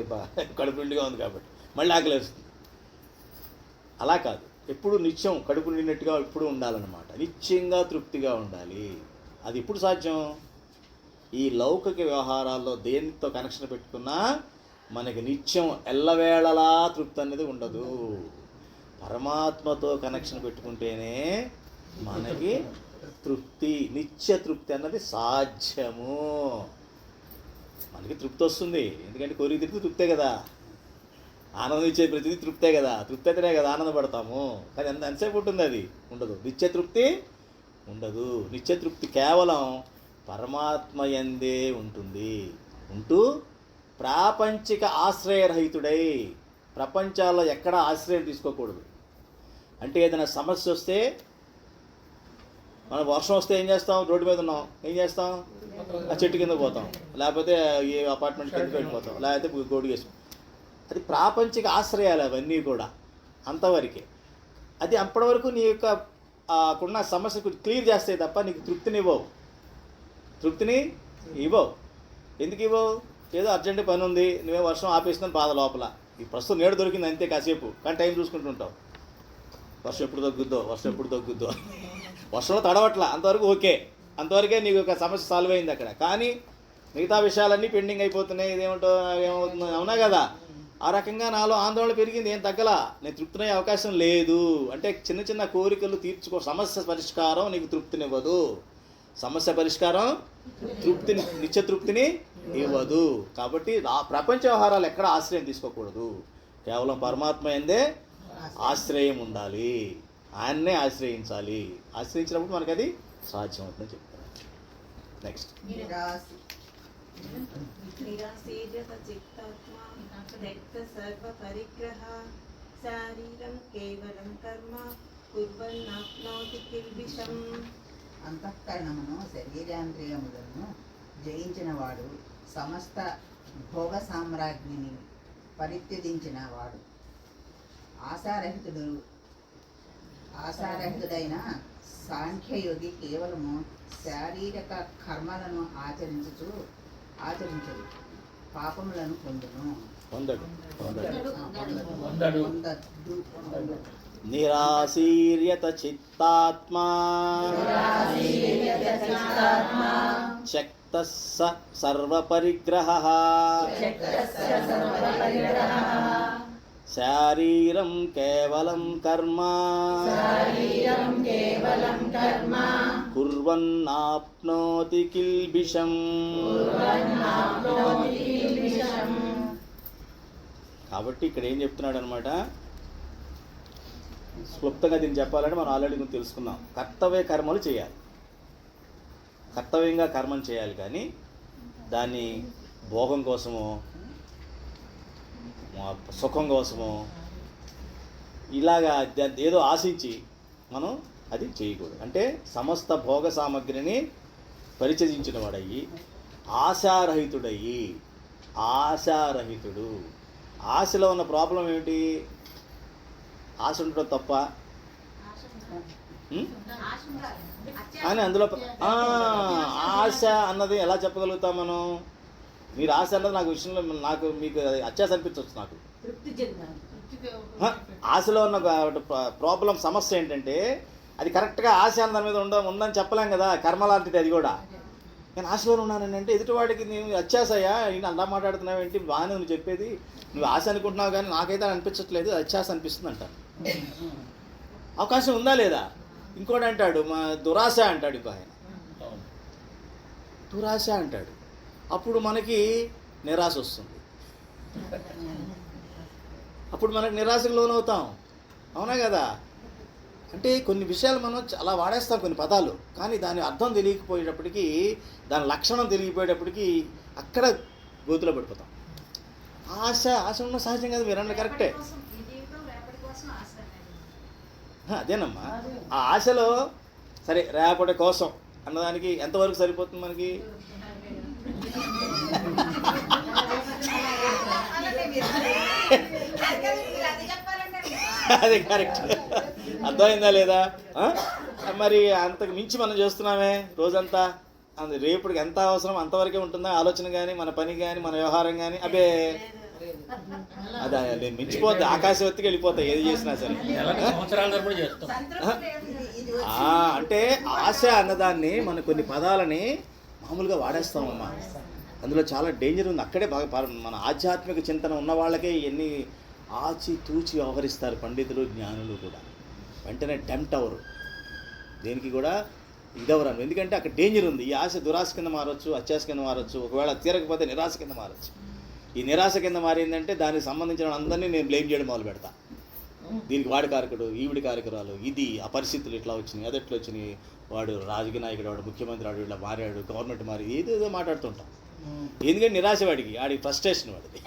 కడుపు నిండుగా ఉంది కాబట్టి మళ్ళీ ఆకలేస్తుంది. అలా కాదు, ఎప్పుడు నిత్యం కడుపు నిండినట్టుగా ఎప్పుడు ఉండాలన్నమాట. నిత్యంగా తృప్తిగా ఉండాలి. అది ఎప్పుడు సాధ్యం? ఈ లౌకిక వ్యవహారాల్లో దేనితో కనెక్షన్ పెట్టుకున్నా మనకి నిత్యం ఎల్లవేళలా తృప్తి అనేది ఉండదు. పరమాత్మతో కనెక్షన్ పెట్టుకుంటేనే మనకి తృప్తి, నిత్య తృప్తి అన్నది సాధ్యము. మనకి తృప్తి వస్తుంది, ఎందుకంటే కోరిక తృప్తి తృప్తే కదా, ఆనందం ఇచ్చే ప్రతిదీ తృప్తే కదా, తృప్తి అయితేనే కదా ఆనందపడతాము. కానీ ఎంతసేపు ఉంటుంది? అది ఉండదు. నిత్య తృప్తి ఉండదు. నిత్య తృప్తి కేవలం పరమాత్మ యందే ఉంటుంది. ఉంటూ ప్రాపంచిక ఆశ్రయరహితుడై, ప్రపంచాల్లో ఎక్కడ ఆశ్రయం తీసుకోకూడదు. అంటే ఏదైనా సమస్య వస్తే, మనం వర్షం వస్తే ఏం చేస్తాం? రోడ్డు మీద ఉన్నాం, ఏం చేస్తాం? ఆ చెట్టు కింద పోతాం, లేకపోతే ఏ అపార్ట్మెంట్ కింద వెళ్ళిపోతాం, లేకపోతే గోడు వేసుకుంటాం. అది ప్రాపంచిక ఆశ్రయాలు అవన్నీ కూడా అంతవరకే. అది అప్పటి వరకు నీ యొక్క ఉన్న సమస్యకు క్లియర్ చేస్తాయి తప్ప నీకు తృప్తిని ఇవ్వవు. తృప్తిని ఇవ్వవు. ఎందుకు ఇవ్వవు? ఏదో అర్జెంట్ పని ఉంది, నువ్వే వర్షం ఆపేస్తుందని బాధ లోపల. ఈ ప్రస్తుతం నీడ దొరికింది అంతే, కాసేపు, కానీ టైం చూసుకుంటుంటావు. వర్షం ఎప్పుడు తగ్గుద్దో, వర్షం ఎప్పుడు తగ్గుద్దో. వర్షంలో తడవట్లా, అంతవరకు ఓకే, అంతవరకే నీకు ఒక సమస్య సాల్వ్ అయింది అక్కడ. కానీ మిగతా విషయాలన్నీ పెండింగ్ అయిపోతున్నాయి. ఇదేమిటో ఏమవుతుందో, అవునా కదా? ఆ రకంగా నాలో ఆందోళన పెరిగింది, ఏం తగ్గలా, నేను తృప్తినయ్యే అవకాశం లేదు. అంటే చిన్న చిన్న కోరికలు తీర్చుకో, సమస్య పరిష్కారం నీకు తృప్తినివ్వదు. సమస్య పరిష్కారం తృప్తిని, నిత్య తృప్తిని ఇవ్వదు. కాబట్టి ప్రపంచ వ్యవహారాలు ఎక్కడ ఆశ్రయం తీసుకోకూడదు. కేవలం పరమాత్మ యందే ఆశ్రయం ఉండాలి, ఆయన్నే ఆశ్రయించాలి. ఆశ్రయించినప్పుడు మనకి అది సాధ్యం అవుతుందని చెప్తున్నాను. నెక్స్ట్, నిరాశీర్యత చిత్తాత్మా రక్త సర్వ పరిగ్రహ శారీరం కేవలం కర్మ కుర్వన్నాప్నోతి కిల్బిషం. అంతఃకరణమును శరీరేంద్రియములను జయించిన వాడు, సమస్త భోగ సామ్రాజ్ఞిని పరిత్యజించిన వాడు, ఆశారహితుడైన సాంఖ్యయోగి కేవలము శారీరక కర్మలను ఆచరించడు, పాపములను పొందడు. నిరాశీర్యత చిత్తాత్మా శక్త సర్వపరిగ్రహ శారీరం కేవలం కర్మ కుర్వన్నాప్నోతి కిల్బిషం. కాబట్టి ఇక్కడ ఏం చెప్తున్నాడు అనమాట, క్లుప్తంగా దీన్ని చెప్పాలంటే మనం ఆల్రెడీ తెలుసుకున్నాం. కర్తవ్య కర్మలు చేయాలి, కర్తవ్యంగా కర్మను చేయాలి. కానీ దాన్ని భోగం కోసమో సుఖం కోసమో ఇలాగా ఏదో ఆశించి మనం అది చేయకూడదు. అంటే సమస్త భోగ సామగ్రిని పరిచయించిన వాడయ్యి ఆశారహితుడు. ఆశలో ఉన్న ప్రాబ్లం ఏమిటి? ఆశ ఉండడం తప్ప అని అందులో ఆశ అన్నది ఎలా చెప్పగలుగుతాం మనం? మీరు ఆశ అన్నది నాకు విషయంలో మీకు అత్యాశ అనిపించవచ్చు నాకు. తృప్తి చెందాను. ఆశలో ఉన్న ప్రాబ్లం సమస్య ఏంటంటే అది కరెక్ట్గా ఆశ అన్న దాని మీద ఉందని చెప్పలేం కదా. కర్మ లాంటిది అది కూడా. నేను ఆశలో ఉన్నాను అంటే ఎదుటివాడికి నేను అత్యాశయ్యా ఈయన అలా మాట్లాడుతున్నావు ఏంటి, బాగానే నువ్వు చెప్పేది, నువ్వు ఆశ అనుకుంటున్నావు కానీ నాకైతే అనిపించట్లేదు, అత్యాశ అనిపిస్తుంది అంటాను. అవకాశం ఉందా లేదా? ఇంకోటి అంటాడు మా దురాశ అంటాడు, ఇంకో ఆయన దురాశ అంటాడు. అప్పుడు మనకి నిరాశ వస్తుంది, అప్పుడు మనకి నిరాశకు లోనవుతాం. అవునా కదా? అంటే కొన్ని విషయాలు మనం చాలా వాడేస్తాం కొన్ని పదాలు, కానీ దాని అర్థం తెలియకపోయేటప్పటికీ, దాని లక్షణం తెలియపోయేటప్పటికీ అక్కడ గోతులో పడిపోతాం. ఆశ ఉన్న సహజం కదా, మీరు అన్నది కరెక్టే. అదేనమ్మా, ఆ ఆశలో సరే రేపటి కోసం అన్నదానికి ఎంతవరకు సరిపోతుంది మనకి? అది కరెక్ట్. అర్థమైందా లేదా? మరి అంతకు మించి మనం చేస్తున్నామే రోజంతా. రేపటికి ఎంత అవసరం అంతవరకే ఉంటుందా ఆలోచన కానీ, మన పని కానీ, మన వ్యవహారం కానీ? అబే అదే మించిపోద్ది, ఆకాశవత్తికి వెళ్ళిపోతాయి ఏది చేసినా సరే. అంటే ఆశ అన్నదాన్ని మన కొన్ని పదాలని మామూలుగా వాడేస్తామమ్మా. అందులో చాలా డేంజర్ ఉంది. అక్కడే బాగా మన ఆధ్యాత్మిక చింతన ఉన్న వాళ్ళకే ఎన్ని ఆచి తూచి వ్యవహరిస్తారు పండితులు జ్ఞానులు కూడా. వెంటనే టెంప్ట్ అవరు, దేనికి కూడా ఇదవరు. ఎందుకంటే అక్కడ డేంజర్ ఉంది. ఈ ఆశ దురాశ కింద మారచ్చు, అత్యాశ కింద మారచ్చు, ఒకవేళ తీరకపోతే నిరాశ కింద మారచ్చు. ఈ నిరాశ కింద మారిందంటే దానికి సంబంధించిన అందరినీ నేను బ్లేమ్ చేయడం మొదలు పెడతా. దీనికి వాడి కారకుడు, ఈవిడి కారకురాలు, ఇది ఆ పరిస్థితులు ఇట్లా వచ్చినాయి, అది ఎట్లా వచ్చినాయి, వాడు రాజకీయ నాయకుడు, వాడు ముఖ్యమంత్రి, వాడు ఇట్లా మారాడు, గవర్నమెంట్ మారి, ఏదేదో మాట్లాడుతుంటాం. ఎందుకంటే నిరాశ వాడికి ఫ్రస్ట్రేషన్, వాడిది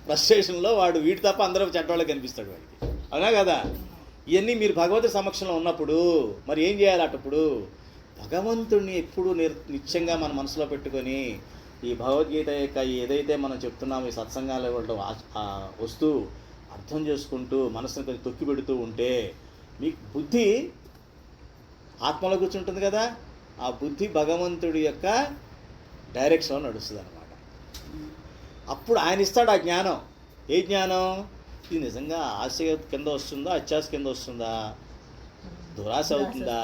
ఫ్రస్ట్రేషన్లో వాడు వీటి తప్ప అందరూ చెడ్డవాళ్ళకి కనిపిస్తాడు వాడికి. అవునా కదా? ఇవన్నీ మీరు భగవంతుడి సమక్షంలో ఉన్నప్పుడు మరి ఏం చేయాలి? అటప్పుడు భగవంతుడిని ఎప్పుడు నిత్యంగా మన మనసులో పెట్టుకొని ఈ భగవద్గీత యొక్క ఏదైతే మనం చెప్తున్నామో ఈ సత్సంగాలు వస్తూ అర్థం చేసుకుంటూ మనసుని కొంచెం తొక్కి పెడుతూ ఉంటే మీకు బుద్ధి ఆత్మలో కూర్చుంటుంది కదా, ఆ బుద్ధి భగవంతుడి యొక్క డైరెక్షన్లో నడుస్తుంది అన్నమాట. అప్పుడు ఆయన ఇస్తాడు ఆ జ్ఞానం. ఏ జ్ఞానం? ఇది నిజంగా ఆశ కింద వస్తుందా, అత్యాశ కింద వస్తుందా, దురాశ అవుతుందా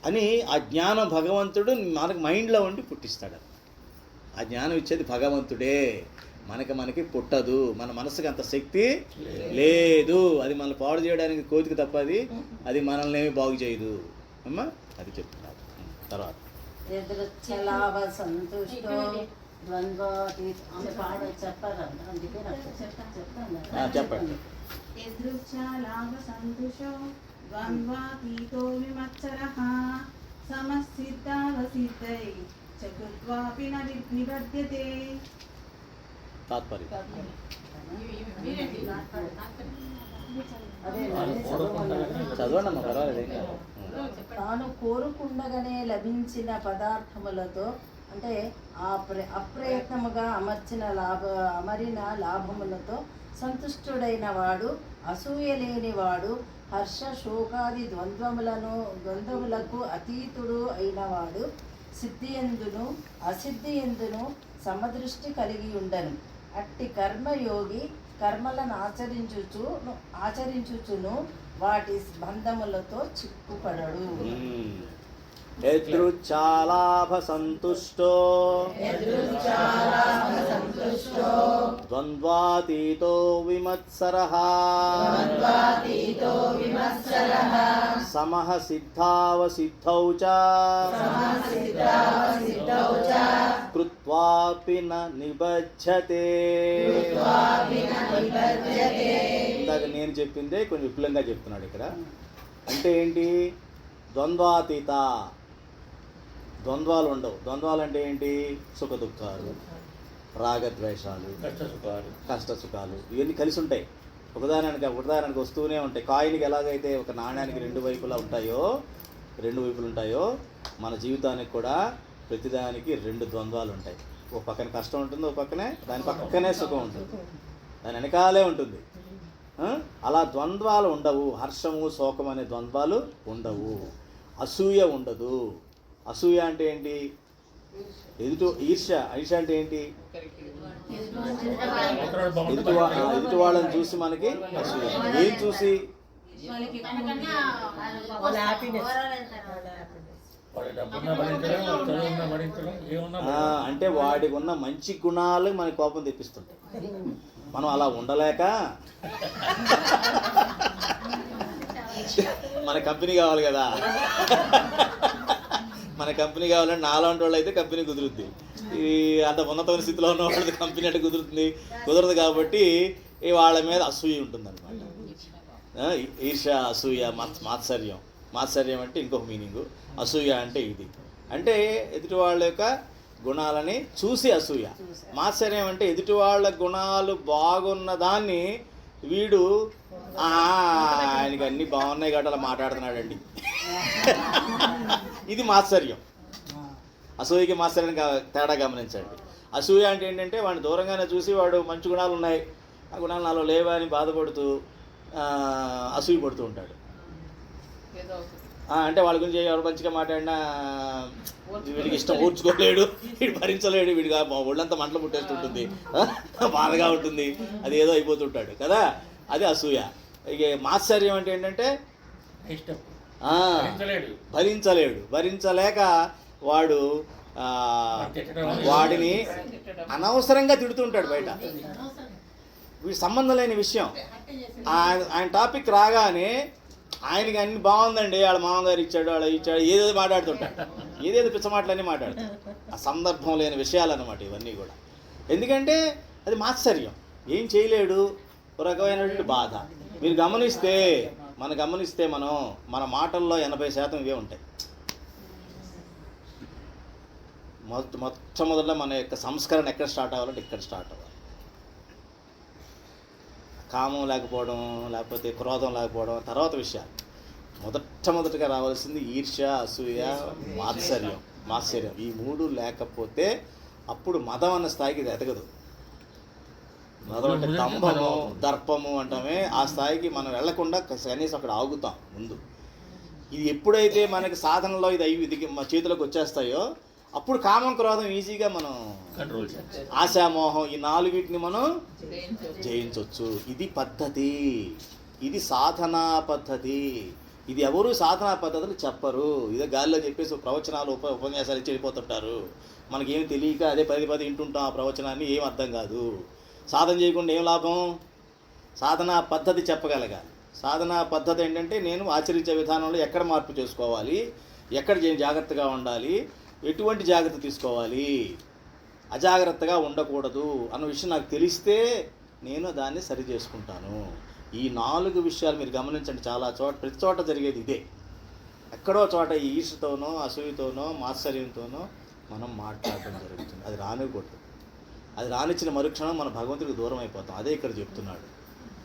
అని ఆ జ్ఞానం భగవంతుడు మనకు మైండ్లో ఉండి పుట్టిస్తాడు. ఆ జ్ఞానం ఇచ్చేది భగవంతుడే, మనకి పుట్టదు. మన మనసుకి అంత శక్తి లేదు. అది మనల్ని పాడు చేయడానికి కోతికి తప్పది, అది మనల్ని ఏమి బాగు చేయదు అమ్మా. అది చెప్తున్నారు. తర్వాత ఎదురుచ్చలాభ సంతుష్టో చెప్పండి. ఎదృచ్ఛలాభ సంతుషో ద్వంద్వాతీతో విమత్సరః సమసిద్ధావసిద్ధై చకుత్వాపి నిబధ్యతే. తాత్పర్యం చదవండి, పర్వాలేదు. తాను కోరుకుండగానే లభించిన పదార్థములతో అంటే అప్రయత్నముగా అమరిన లాభములతో సంతుష్టుడైన వాడు, అసూయ లేని వాడు, హర్ష శోకాది ద్వంద్వములకు అతీతుడు అయినవాడు, సిద్ధియందును అసిద్ధియందును సమదృష్టి కలిగి ఉండను. అట్టి కర్మయోగి కర్మలను ఆచరించుచును వాటి బంధములతో చిక్కుపడడు. యదృచ్ఛలాభ సంతుష్టో ద్వంద్వాతీతో విమత్సరః సమః సిద్ధావసిద్ధౌ చ కృత్వాపి న నిబధ్యతే. ఇందాక నేను చెప్పిందే కొంచెం విపులంగా చెప్తున్నాడు ఇక్కడ. అంటే ఏంటి? ద్వంద్వాతీత, ద్వంద్వాలు ఉండవు. ద్వంద్వాలు అంటే ఏంటి? సుఖ దుఃఖాలు, రాగద్వేషాలు, కష్ట సుఖాలు ఇవన్నీ కలిసి ఉంటాయి. ఉదాహరణకు వస్తూనే ఉంటాయి. కాయిన్కి ఎలాగైతే ఒక నాణ్యానికి రెండు వైపులు ఉంటాయో మన జీవితానికి కూడా ప్రతిదానికి రెండు ద్వంద్వాలు ఉంటాయి. ఒక పక్కన కష్టం ఉంటుంది, ఒక పక్కనే దాని పక్కనే సుఖం ఉంటుంది, దాని వెనకాలే ఉంటుంది. అలా ద్వంద్వాలు ఉండవు. హర్షము శోకం అనే ద్వంద్వాలు ఉండవు. అసూయ ఉండదు. అసూయ అంటే ఏంటి? ఈర్ష్య అంటే ఏంటి? అవతల బాగుంటే ఎదుటి వాళ్ళని చూసి మనకి అసూయ. ఏం చూసి? వాడి డబ్బున్నా భరించడం, చదువున్నా భరించడం, ఏమున్నా అంటే వాడికి ఉన్న మంచి గుణాలు మన కోపం తెప్పిస్తుంటాయి. మనం అలా ఉండలేక మన కంపెనీ కావాలి కదా, మన కంపెనీ కావాలంటే నాలాంటి వాళ్ళు అయితే కంపెనీ కుదురుద్ది. ఈ అంత ఉన్నతమైన స్థితిలో ఉన్న వాళ్ళది కంపెనీ అంటే కుదరదు కాబట్టి వాళ్ళ మీద అసూయ ఉంటుందన్నమాట. ఈర్ష్య, అసూయ, మాత్సర్యం అంటే ఇంకొక మీనింగు. అసూయ అంటే ఇది, అంటే ఎదుటి వాళ్ళ యొక్క గుణాలని చూసి అసూయ. మాత్సర్యం అంటే ఎదుటి వాళ్ళ గుణాలు బాగున్న దాన్ని వీడు ఆయనకి అన్నీ బాగున్నాయి కాబట్టి అలా మాట్లాడుతున్నాడండి. ఇది మాత్సర్యం. అసూయకి మాత్సర్యం తేడా గమనించండి. అసూయ అంటే ఏంటంటే వాడిని దూరంగానే చూసి వాడు మంచి గుణాలు ఉన్నాయి, ఆ గుణాలు నాలో లేవా అని బాధపడుతూ అసూయ పడుతూ ఉంటాడు. అంటే వాళ్ళ గురించి ఎవరు మంచిగా మాట్లాడినా వీడికి ఇష్టం ఊర్చుకోలేడు, వీడు భరించలేడు, వీడిగా ఒళ్ళంతా మంటలు పుట్టేస్తుంటుంది, బాధగా ఉంటుంది, అది ఏదో అయిపోతుంటాడు కదా, అదే అసూయ. ఇక మాత్సర్యం అంటే ఏంటంటే ఇష్టం భరించలేక వాడు వాడిని అనవసరంగా తిడుతుంటాడు బయట. వీడి సంబంధం లేని విషయం. ఆయన టాపిక్ రాగానే ఆయనకి అన్ని బాగుందండి, వాళ్ళ మామగారు ఇచ్చాడు, వాళ్ళ ఇచ్చాడు, ఏదేదో మాట్లాడుతుంటాడు, ఏదేదో పిచ్చ మాటలన్నీ మాట్లాడతాడు. ఆ సందర్భం లేని విషయాలు అన్నమాట ఇవన్నీ కూడా. ఎందుకంటే అది మాత్సర్యం. ఏం చేయలేడు, ఒక రకమైనటువంటి బాధ. మీరు గమనిస్తే మనం మన మాటల్లో 80% ఇవే ఉంటాయి. మొట్టమొదట మన యొక్క సంస్కరణ ఎక్కడ స్టార్ట్ అవ్వాలంటే ఇక్కడ స్టార్ట్ అవ్వాలి. కామం లేకపోవడం, లేకపోతే క్రోధం లేకపోవడం తర్వాత విషయాలు. మొదటగా రావాల్సింది ఈర్ష్య, అసూయ, మాత్సర్యం. ఈ మూడు లేకపోతే అప్పుడు మదం అన్న స్థాయికి ఇది ఎదగదు. మదం అంటే దంభము, దర్పము అంటామే, ఆ స్థాయికి మనం వెళ్లకుండా కనీసం అక్కడ ఆగుతాం ముందు. ఇది ఎప్పుడైతే మనకి సాధనలో ఇది మా చేతిలోకి వచ్చేస్తాయో అప్పుడు కామం, క్రోధం ఈజీగా మనం కంట్రోల్ చేయాలి. ఆశామోహం ఈ నాలుగిటిని మనం జయించవచ్చు. ఇది పద్ధతి, ఇది సాధనా పద్ధతి. ఇది ఎవరు సాధనా పద్ధతులు చెప్పరు. ఇదే గాలిలో చెప్పేసి ప్రవచనాలు ఉపన్యాసాలు ఇచ్చి వెళ్ళిపోతుంటారు. మనకేం తెలియక అదే పది వింటుంటాం. ఆ ప్రవచనాన్ని ఏం అర్థం కాదు. సాధన చేయకుండా ఏం లాభం? సాధనా పద్ధతి చెప్పగలగాలి. సాధనా పద్ధతి ఏంటంటే నేను ఆచరించే విధానంలో ఎక్కడ మార్పు చేసుకోవాలి, ఎక్కడ జాగ్రత్తగా ఉండాలి, ఎటువంటి జాగ్రత్త తీసుకోవాలి, అజాగ్రత్తగా ఉండకూడదు అన్న విషయం నాకు తెలిస్తే నేను దాన్ని సరి చేసుకుంటాను. ఈ 4 విషయాలు మీరు గమనించండి. ప్రతి చోట జరిగేది ఇదే. ఎక్కడో చోట ఈ ఈర్ష్యతోనో, అసూయతోనో, మాత్సర్యంతోనో మనం మాట్లాడటం జరుగుతుంది. అది రానివ్వకూడదు. అది రానిచ్చిన మరుక్షణం మన భగవంతుడికి దూరం అయిపోతాం. అదే ఇక్కడ చెప్తున్నాడు.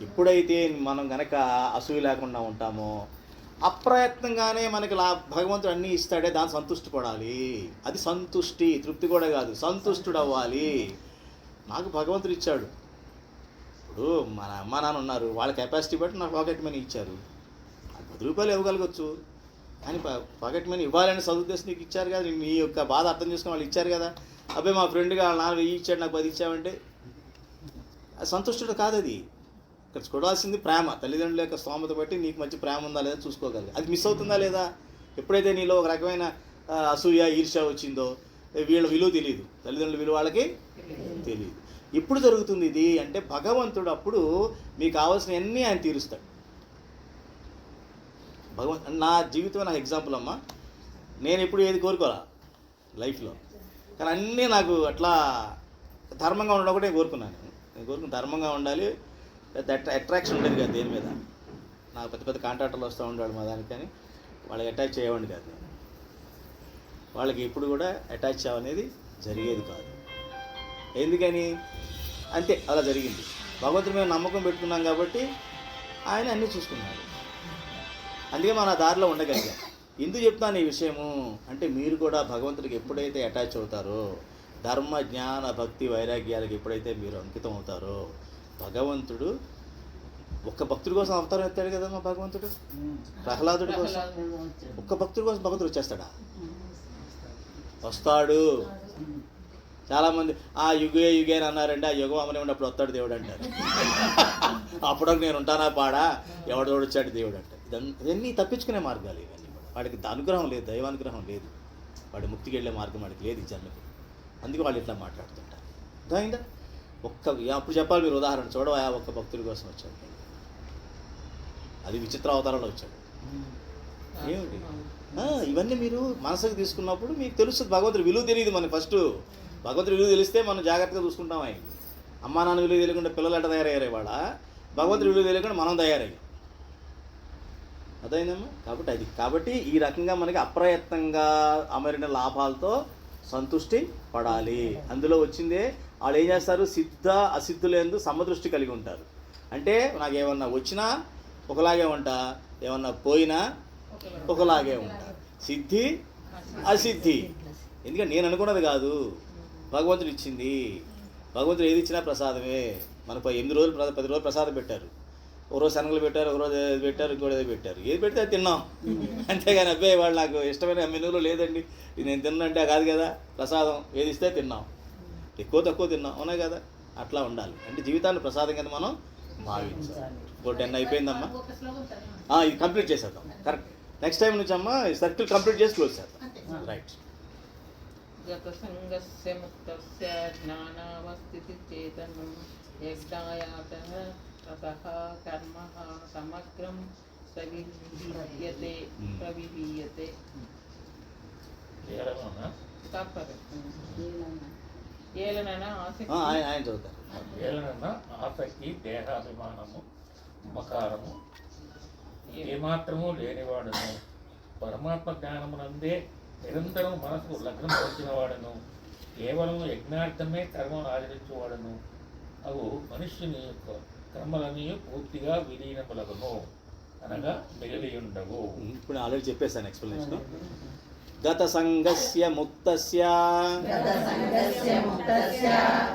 ఎప్పుడైతే మనం గనక అసూయ లేకుండా ఉంటామో అప్రయత్నంగానే మనకి భగవంతుడు అన్నీ ఇస్తాడే దాన్ని సంతృష్టి పడాలి. అది సంతుష్టి, తృప్తి కూడా కాదు, సంతుష్టుడు అవ్వాలి. నాకు భగవంతుడు ఇచ్చాడు. ఇప్పుడు మన అమ్మ నాన్న ఉన్నారు, వాళ్ళ కెపాసిటీ బట్టి నాకు పాకెట్ మనీ ఇచ్చారు. 10 రూపాయలు ఇవ్వగలగచ్చు, కానీ పాకెట్ మనీ ఇవ్వాలని సదుద్దేశం నీకు ఇచ్చారు కదా. నీ యొక్క బాధ అర్థం చేసుకుని వాళ్ళు ఇచ్చారు కదా. అబ్బాయి మా ఫ్రెండ్గా వాళ్ళ నాన్న 1000 ఇచ్చాడు, నాకు 10 ఇచ్చావంటే అది సంతుష్టుడు కాదు. అది ఇక్కడ చూడాల్సింది ప్రేమ. తల్లిదండ్రుల యొక్క స్తోమత బట్టి నీకు మంచి ప్రేమ ఉందా లేదా చూసుకోగలిగి. అది మిస్ అవుతుందా లేదా? ఎప్పుడైతే నీలో ఒక రకమైన అసూయ, ఈర్ష్య వచ్చిందో వీళ్ళ విలువ తెలియదు, తల్లిదండ్రుల విలువ వాళ్ళకి తెలియదు. ఇప్పుడు జరుగుతుంది ఇది అంటే భగవంతుడు అప్పుడు మీకు కావాల్సినవన్నీ ఆయన తీరుస్తాడు. నా జీవితం నాకు ఎగ్జాంపుల్ అమ్మా. నేను ఎప్పుడు ఏది కోరుకోరా లైఫ్లో, కానీ అన్నీ నాకు అట్లా ధర్మంగా ఉండడం కూడా నేను కోరుకున్నాను. ధర్మంగా ఉండాలి. పెద్ద అట్రాక్షన్ ఉండేది కాదు దేని మీద. నాకు పెద్ద కాంట్రాక్టర్లు వస్తూ ఉండేవాడు మా దానికి, కానీ వాళ్ళకి అటాచ్ చేయవండి కాదు. వాళ్ళకి ఎప్పుడు కూడా అటాచ్ అవ్వనేది జరిగేది కాదు. ఎందుకని? అంతే, అలా జరిగింది. భగవంతుడి మీద నమ్మకం పెట్టుకున్నాం కాబట్టి ఆయన అన్నీ చూసుకున్నాడు. అందుకే మన దారిలో ఉండగలిగాం. ఎందుకు చెప్తాను ఈ విషయము అంటే, మీరు కూడా భగవంతుడికి ఎప్పుడైతే అటాచ్ అవుతారో, ధర్మ, జ్ఞాన, భక్తి, వైరాగ్యాలకు ఎప్పుడైతే మీరు అంకితం అవుతారో, భగవంతుడు ఒక్క భక్తుడి కోసం అవతారం ఎత్తాడు కదా. మా భగవంతుడు ప్రహ్లాదుడి కోసం, ఒక్క భక్తుడి కోసం భగవంతుడు వచ్చేస్తాడా? వస్తాడు. చాలామంది ఆ యుగే యుగే అని అన్నారండి, ఆ యుగం అమని ఉన్నప్పుడు వస్తాడు దేవుడు అంటారు. అప్పుడు నేను ఉంటానా పాడా, ఎవడు వచ్చాడు దేవుడు అంటారు. ఇవన్నీ తప్పించుకునే మార్గాలు ఇవన్నీ కూడా. వాడికి అనుగ్రహం లేదు, దైవానుగ్రహం లేదు, వాడి ముక్తికి వెళ్ళే మార్గం వాడికి లేదు ఈ జన్మకి. అందుకే వాళ్ళు ఇట్లా మాట్లాడుతుంటారు. అర్థమైందా? అప్పుడు చెప్పాలి మీరు ఉదాహరణ చూడవా, ఒక్క భక్తుడి కోసం వచ్చాడు, అది విచిత్ర అవతారంలో వచ్చాడు. ఏమిటి ఇవన్నీ మీరు మనసుకు తీసుకున్నప్పుడు మీకు తెలుస్తుంది. భగవంతుడి విలువ తెలియదు మనకి. ఫస్ట్ భగవంతుడి విలువ తెలిస్తే మనం జాగ్రత్తగా చూసుకుంటాం. ఆయన్ని అమ్మా నాన్న విలువ తెలియకుండా పిల్లలు ఎట్లా తయారయ్యారు వాళ్ళ, భగవంతుడి విలువ తెలియకుండా మనం తయారయ్యాం. అదైందమ్మా. కాబట్టి ఈ రకంగా మనకి అప్రయత్నంగా అమరిన లాభాలతో సంతృష్టి పడాలి. అందులో వచ్చిందే వాళ్ళు ఏం చేస్తారు, సిద్ధ అసిద్ధులందు సమదృష్టి కలిగి ఉంటారు. అంటే నాకేమన్నా వచ్చినా ఒకలాగే ఉంటా, ఏమన్నా పోయినా ఒకలాగే ఉంటా. సిద్ధి అసిద్ధి. ఎందుకంటే నేను అనుకున్నది కాదు, భగవంతుడు ఇచ్చింది. భగవంతుడు ఏది ఇచ్చినా ప్రసాదమే. మనకు 8 రోజులు 10 రోజులు ప్రసాదం పెట్టారు. ఒకరోజు శనగలు పెట్టారు, ఒకరోజు ఏది పెట్టారు, ఇంకోటి ఏదో పెట్టారు. ఏది పెడితే అది తిన్నాం. అంతేగాని అబ్బాయి వాళ్ళు నాకు ఇష్టమైన మెనూలో లేదండి ఇది నేను తిన్నంటే కాదు కదా. ప్రసాదం ఏది ఇస్తే తిన్నాం, ఎక్కువ తక్కువ తిన్నాం, అవునా కదా. అట్లా ఉండాలి. అంటే జీవితాన్ని ప్రసాదం కింద మనం భావించాలి. 10 అయిపోయిందమ్మా, ఇది కంప్లీట్ చేసేద్దాం. కరెక్ట్. నెక్స్ట్ టైం నుంచి అమ్మా సర్కిల్ కంప్లీట్ చేసి క్లోజ్ చేద్దాం. రైట్. గత సంగస్య ముక్తస్య జ్ఞానావస్థితి చేతనం యజ్ఞాయాతః తతః కర్మః సమగ్రం సవిధీయతే ప్రవిధీయతే. ఏలనైనా ఆసక్తి, ఆయన చదువుతారు. ఏలనైనా ఆసక్తి, దేహాభిమానము, మకారము ఏమాత్రము లేనివాడును, పరమాత్మ జ్ఞానమునందే నిరంతరం మనసుకు లగ్నం వచ్చిన వాడును, కేవలం యజ్ఞార్థమే కర్మను ఆచరించేవాడును, అవు మనుష్యుని యొక్క కర్మలన్నీ పూర్తిగా విలీనములగును, అనగా మిగిలి ఉండవు. ఇప్పుడు ఆల్రెడీ చెప్పేసాను ఎక్స్ప్లెనేషన్. గత సంగస్య ముక్తస్య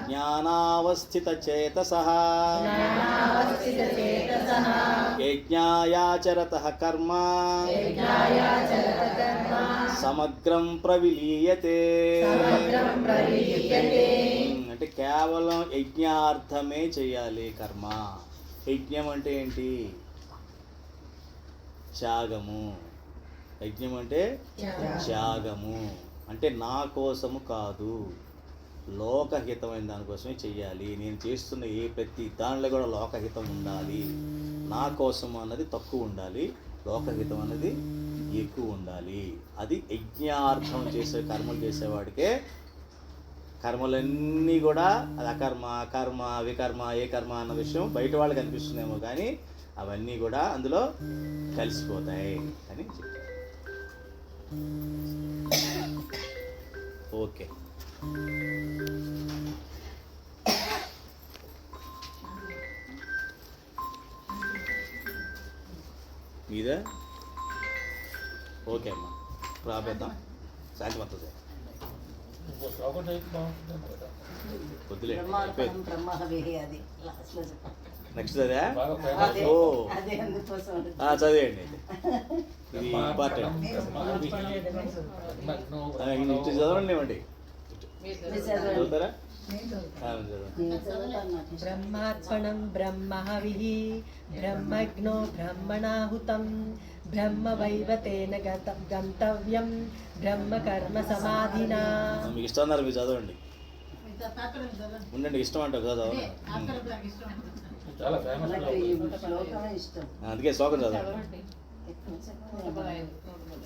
జ్ఞానావస్థిత చేతసః యజ్ఞాయాచరతః కర్మ సమగ్రం ప్రవిలీయతే. అంటే కేవలం యజ్ఞార్థమే చేయాలి కర్మ. యజ్ఞం అంటే ఏంటి? త్యాగము. యజ్ఞం అంటే త్యాగము. అంటే నా కోసము కాదు, లోకహితమైన దానికోసమే చెయ్యాలి. నేను చేస్తున్న ప్రతి దానిలో కూడా లోకహితం ఉండాలి. నా కోసం అన్నది తక్కువ ఉండాలి, లోకహితం అన్నది ఎక్కువ ఉండాలి. అది యజ్ఞార్థం చేసే కర్మలు చేసేవాడికే. కర్మలన్నీ కూడా అది అకర్మ, కర్మ, వికర్మ, ఏ కర్మ అన్న విషయం బయట వాళ్ళకి అనిపిస్తుందేమో కానీ అవన్నీ కూడా అందులో కలిసిపోతాయి అని చెప్పారు. ఓకే. మీదే ఓకే అమ్మా, ప్రాబేద్దాం. శాంతి మొత్తం కొద్దిలే. నెక్స్ట్ అదే. ఓ చదివేయండి. ఇది ఇంపార్టెంట్. ఇటు చదవండి. చదువుతారా? బ్రహ్మార్పణం బ్రహ్మహవిః బ్రహ్మజ్ఞో బ్రహ్మణాహుతం బ్రహ్మవైవతేన గంతవ్యం బ్రహ్మకర్మ సమాధినా. మీకు ఇష్టం అన్నారు, మీరు చదవండి. ఉండండి, ఇష్టం అంటారు చదవండి. చాలా ఫేమస్ అందుకే శ్లోకం చదవండి.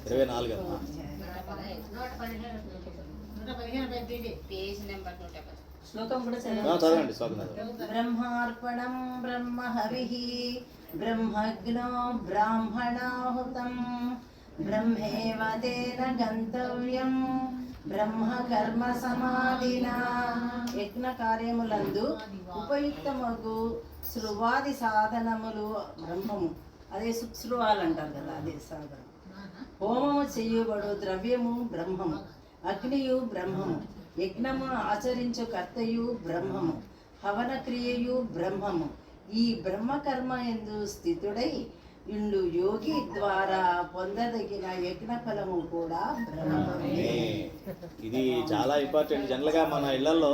24 అమ్మా. చదవండి శ్లోకం చదవండి. బ్రహ్మార్పణం బ్రహ్మహవిః బ్రహ్మజ్ఞో బ్రాహ్మణాహుతం బ్రహ్మేవ తేన గంతవ్యం బ్రహ్మకర్మ సమాధినా. యజ్ఞ కార్యములందు ఉపయుక్తమగు శృవాది సాధనములు బ్రహ్మము. అదే శుశ్రువాలు అంటారు కదా, అదే సాధన. హోమము చెయ్యబడు ద్రవ్యము బ్రహ్మము, అగ్నియు బ్రహ్మము, యజ్ఞమును ఆచరించు కర్తయు బ్రహ్మము, హవన క్రియయు బ్రహ్మము. ఈ బ్రహ్మకర్మ యందు స్థితుడై ఇండు యోగి ద్వారా పొందదగిన యజ్ఞ ఫలము కూడా బ్రహ్మమే. ఇది చాలా ఇంపార్టెంట్. జనరల్గా మన ఇళ్లలో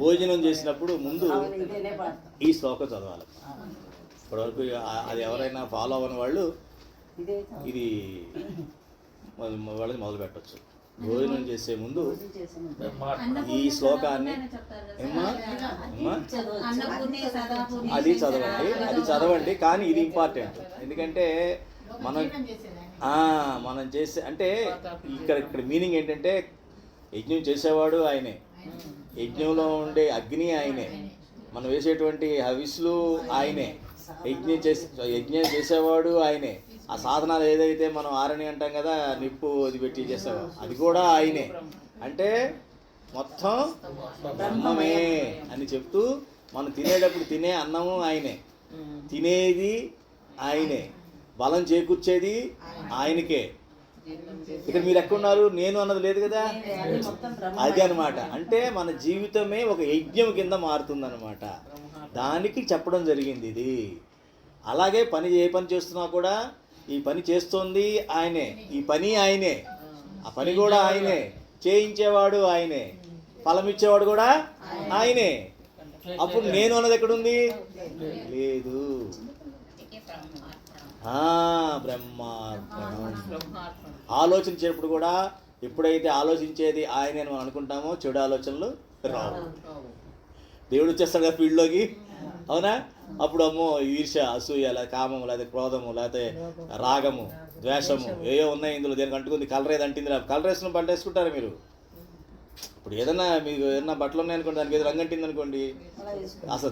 భోజనం చేసినప్పుడు ముందు అవును, ఇదేనే పాడతాం. ఈ శ్లోకం చదవాలి. ఇప్పటివరకు అది ఎవరైనా ఫాలో అవ్వని వాళ్ళు ఇదే ఇది వాళ్ళకి మొదలు పెట్టచ్చు. భోజనం చేసే ముందు ఈ శ్లోకాన్ని ఏమ్మా అమ్మా అది చదవండి. కానీ ఇది ఇంపార్టెంట్. ఎందుకంటే మనం చేసే అంటే ఇక్కడ మీనింగ్ ఏంటంటే యజ్ఞం చేసేవాడు ఆయనే, యజ్ఞంలో ఉండే అగ్ని ఆయనే, మనం వేసేటువంటి హవిస్లు ఆయనే, యజ్ఞం చేసేవాడు ఆయనే. ఆ సాధనాలు ఏదైతే మనం ఆరని అంటాం కదా, నిప్పు అది పెట్టి చేస్తాం, అది కూడా ఆయనే. అంటే మొత్తం బ్రహ్మమే అని చెప్తూ మనం తినేటప్పుడు తినే అన్నము ఆయనే, తినేది ఆయనే, బలం చేకూర్చేది ఆయనకే. ఇక్కడ మీరు ఎక్కడున్నారు? నేను అన్నది లేదు కదా, అది అనమాట. అంటే మన జీవితమే ఒక యజ్ఞం కింద మారుతుందన్నమాట. దానికి చెప్పడం జరిగింది ఇది. అలాగే ఏ పని చేస్తున్నా కూడా ఈ పని చేస్తోంది ఆయనే, ఈ పని ఆయనే, ఆ పని కూడా ఆయనే, చేయించేవాడు ఆయనే, ఫలం ఇచ్చేవాడు కూడా ఆయనే. అప్పుడు నేను అన్నది ఎక్కడుంది? లేదు. బ్రహ్మార్పణం. ఆలోచించేటప్పుడు కూడా ఎప్పుడైతే ఆలోచించేది ఆయనే మనం అనుకుంటామో చెడు ఆలోచనలు రావు. దేవుడు వచ్చేస్తాడు కదా ఫీల్డ్లోకి, అవునా? అప్పుడు అమ్మో ఈర్ష్య, అసూయ, లేదా కామము, లేదా క్రోధము, లేకపోతే రాగము, ద్వేషము ఏవో ఉన్నాయి ఇందులో. దేనికి అంటుకుంది? కలర్ ఏది అంటింది రా, కలర్ వేసుకుని పంట వేసుకుంటారు మీరు. ఇప్పుడు ఏదన్నా మీకు ఏదన్నా బట్టలు ఉన్నాయనుకోండి, దానికి ఏదో రంగు అంటింది అనుకోండి, అసలు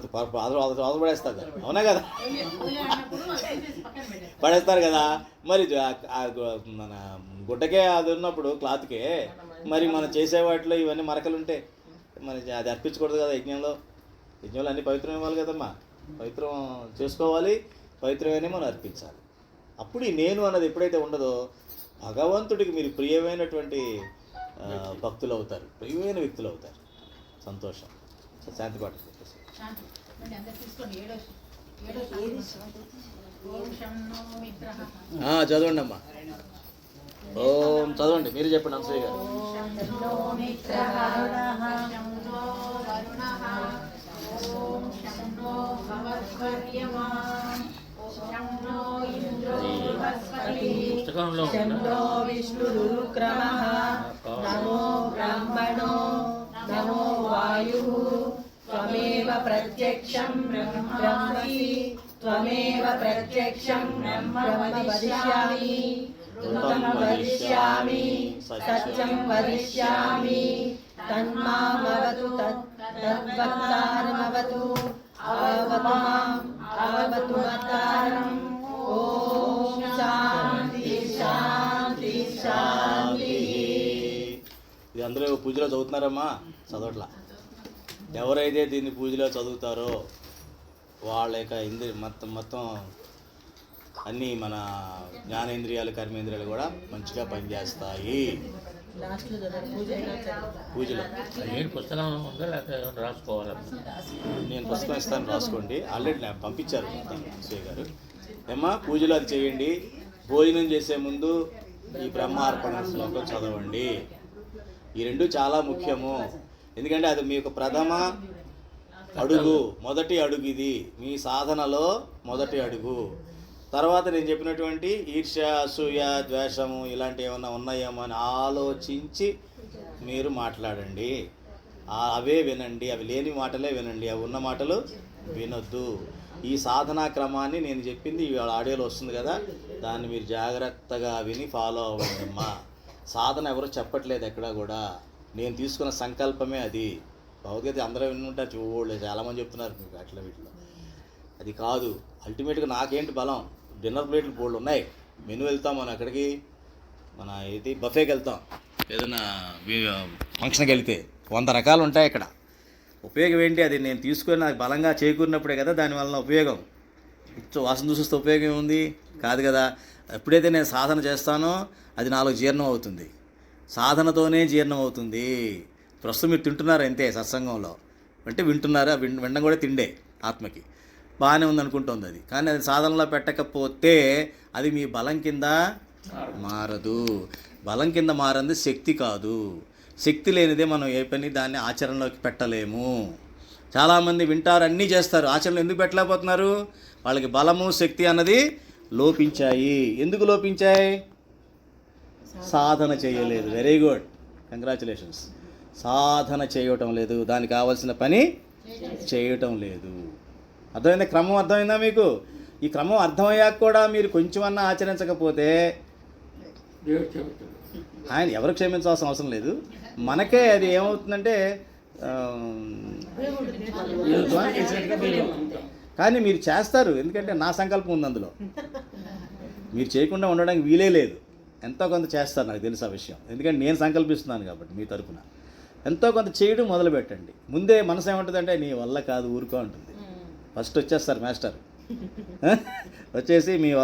పడేస్తారు కదా, అవునా కదా? పడేస్తారు కదా. మరి మన గుడ్డకే అది ఉన్నప్పుడు క్లాత్కే, మరి మనం చేసే వాటిలో ఇవన్నీ మరకలు ఉంటే మరి అది అర్పించకూడదు కదా యజ్ఞంలో. యజ్ఞంలో అన్నీ పవిత్రం ఇవ్వాలి కదమ్మా, పవిత్రం చేసుకోవాలి, పవిత్రమైన మనం అర్పించాలి. అప్పుడు ఈ నేను అన్నది ఎప్పుడైతే ఉండదో భగవంతుడికి మీరు ప్రియమైనటువంటి భక్తులు అవుతారు, ప్రియమైన వ్యక్తులు అవుతారు. సంతోషం. శాంతి పాట చదవండి అమ్మా. ఓం చదవండి, మీరు చెప్పండి అనసూయ గారు. పుస్తకంలో విష్ణురుక్రమః నమో బ్రహ్మణో నమో వాయుః త్వమేవ ప్రత్యక్షం బ్రహ్మసి త్వమేవ ప్రత్యక్షం బ్రహ్మ వదిష్యామి ఋతం వదిష్యామి సత్యం వదిష్యామి తన్మామవతు తద్వక్తారమవతు అవతు మాం అవతు వక్తారం. ఓం శాంతి శాంతి శాంతి. ఇది అందరూ పూజలో చదువుతున్నారమ్మా? చదవట్లా. ఎవరైతే దీన్ని పూజలో చదువుతారో వాళ్ళ యొక్క మొత్తం అన్నీ మన జ్ఞానేంద్రియాలు, కర్మేంద్రియాలు కూడా మంచిగా పనిచేస్తాయి పూజలో. నేను పుస్తకం ఉందా లేకపోతే రాసుకోవాలా? నేను పుస్తకం ఇస్తాను, రాసుకోండి. ఆల్రెడీ నాకు పంపించారు శ్రీ గారు. ఏమ్మా పూజలో అది చేయండి. భోజనం చేసే ముందు ఈ బ్రహ్మార్పణ శ్లోకం చదవండి. ఈ రెండు చాలా ముఖ్యము. ఎందుకంటే అది మీ యొక్క ప్రథమ అడుగు, మొదటి అడుగు. ఇది మీ సాధనలో మొదటి అడుగు. తర్వాత నేను చెప్పినటువంటి ఈర్ష్య, అసూయ, ద్వేషము ఇలాంటివి ఏమన్నా ఉన్నాయేమో అని ఆలోచించి మీరు మాట్లాడండి. అవే వినండి, అవి లేని మాటలే వినండి, అవి ఉన్న మాటలు వినొద్దు. ఈ సాధనా క్రమాన్ని నేను చెప్పింది ఇవాళ ఆడియోలో వస్తుంది కదా, దాన్ని మీరు జాగ్రత్తగా విని ఫాలో అవ్వండి అమ్మా. సాధన ఎవరో చెప్పట్లేదు ఎక్కడా కూడా, నేను తీసుకున్న సంకల్పమే అది. భగవద్గీత అందరూ వినుంటారు, చూడలేదు చాలామంది చెప్తున్నారు మీకు అట్లా వీటిలో. అది కాదు. అల్టిమేట్గా నాకేంటి బలం? డిన్నర్ ప్లేట్లు బోల్డ్ ఉన్నాయి, మెను వెళ్తాం మనం అక్కడికి, మన ఇది బఫేకి వెళ్తాం, ఏదైనా ఫంక్షన్కి వెళ్తే 100 రకాలు ఉంటాయి ఇక్కడ. ఉపయోగం ఏంటి? అది నేను తీసుకొని నాకు బలంగా చేకూరినప్పుడే కదా దానివల్ల ఉపయోగం. వాసన చూస్తే ఉపయోగం ఏముంది? కాదు కదా. ఎప్పుడైతే నేను సాధన చేస్తానో అది నాలో జీర్ణం అవుతుంది, సాధనతోనే జీర్ణం అవుతుంది. ప్రస్తుతం మీరు తింటున్నారు అంతే సత్సంగంలో, అంటే వింటున్నారా? వినడం కూడా తిండే ఆత్మకి. బాగానే ఉంది అనుకుంటుంది అది, కానీ అది సాధనలో పెట్టకపోతే అది మీ బలం కింద మారదు. బలం కింద మారంది శక్తి కాదు. శక్తి లేనిదే మనం ఏ పని దాన్ని ఆచరణలోకి పెట్టలేము. చాలామంది వింటారు, అన్నీ చేస్తారు, ఆచరణలో ఎందుకు పెట్టలేకపోతున్నారు? వాళ్ళకి బలము శక్తి అన్నది లోపించాయి. ఎందుకు లోపించాయి? సాధన చేయలేదు. Very good, congratulations. సాధన చేయటం లేదు, దానికి కావాల్సిన పని చేయటం లేదు. అర్థమైందా? క్రమం అర్థమైందా మీకు? ఈ క్రమం అర్థమయ్యాక కూడా మీరు కొంచెమన్నా ఆచరించకపోతే దేవుడు చెబుతాడు. ఆయన ఎవరు క్షమించాల్సిన అవసరం లేదు. మనకే అది ఏమవుతుందంటే కానీ మీరు చేస్తారు, ఎందుకంటే నా సంకల్పం ఉంది అందులో. మీరు చేయకుండా ఉండడానికి వీలే లేదు. ఎంతో కొంత చేస్తారు, నాకు తెలుసు ఆ విషయం, ఎందుకంటే నేను సంకల్పిస్తున్నాను కాబట్టి. మీ తరపున ఎంతో కొంత చేయడం మొదలు పెట్టండి. ముందే మనసు ఏమంటుందంటే నీ వల్ల కాదు, ఊరుకో అంటుంది. ఫస్ట్ వచ్చేస్తారు మాస్టర్, వచ్చేసి మీ వల్ల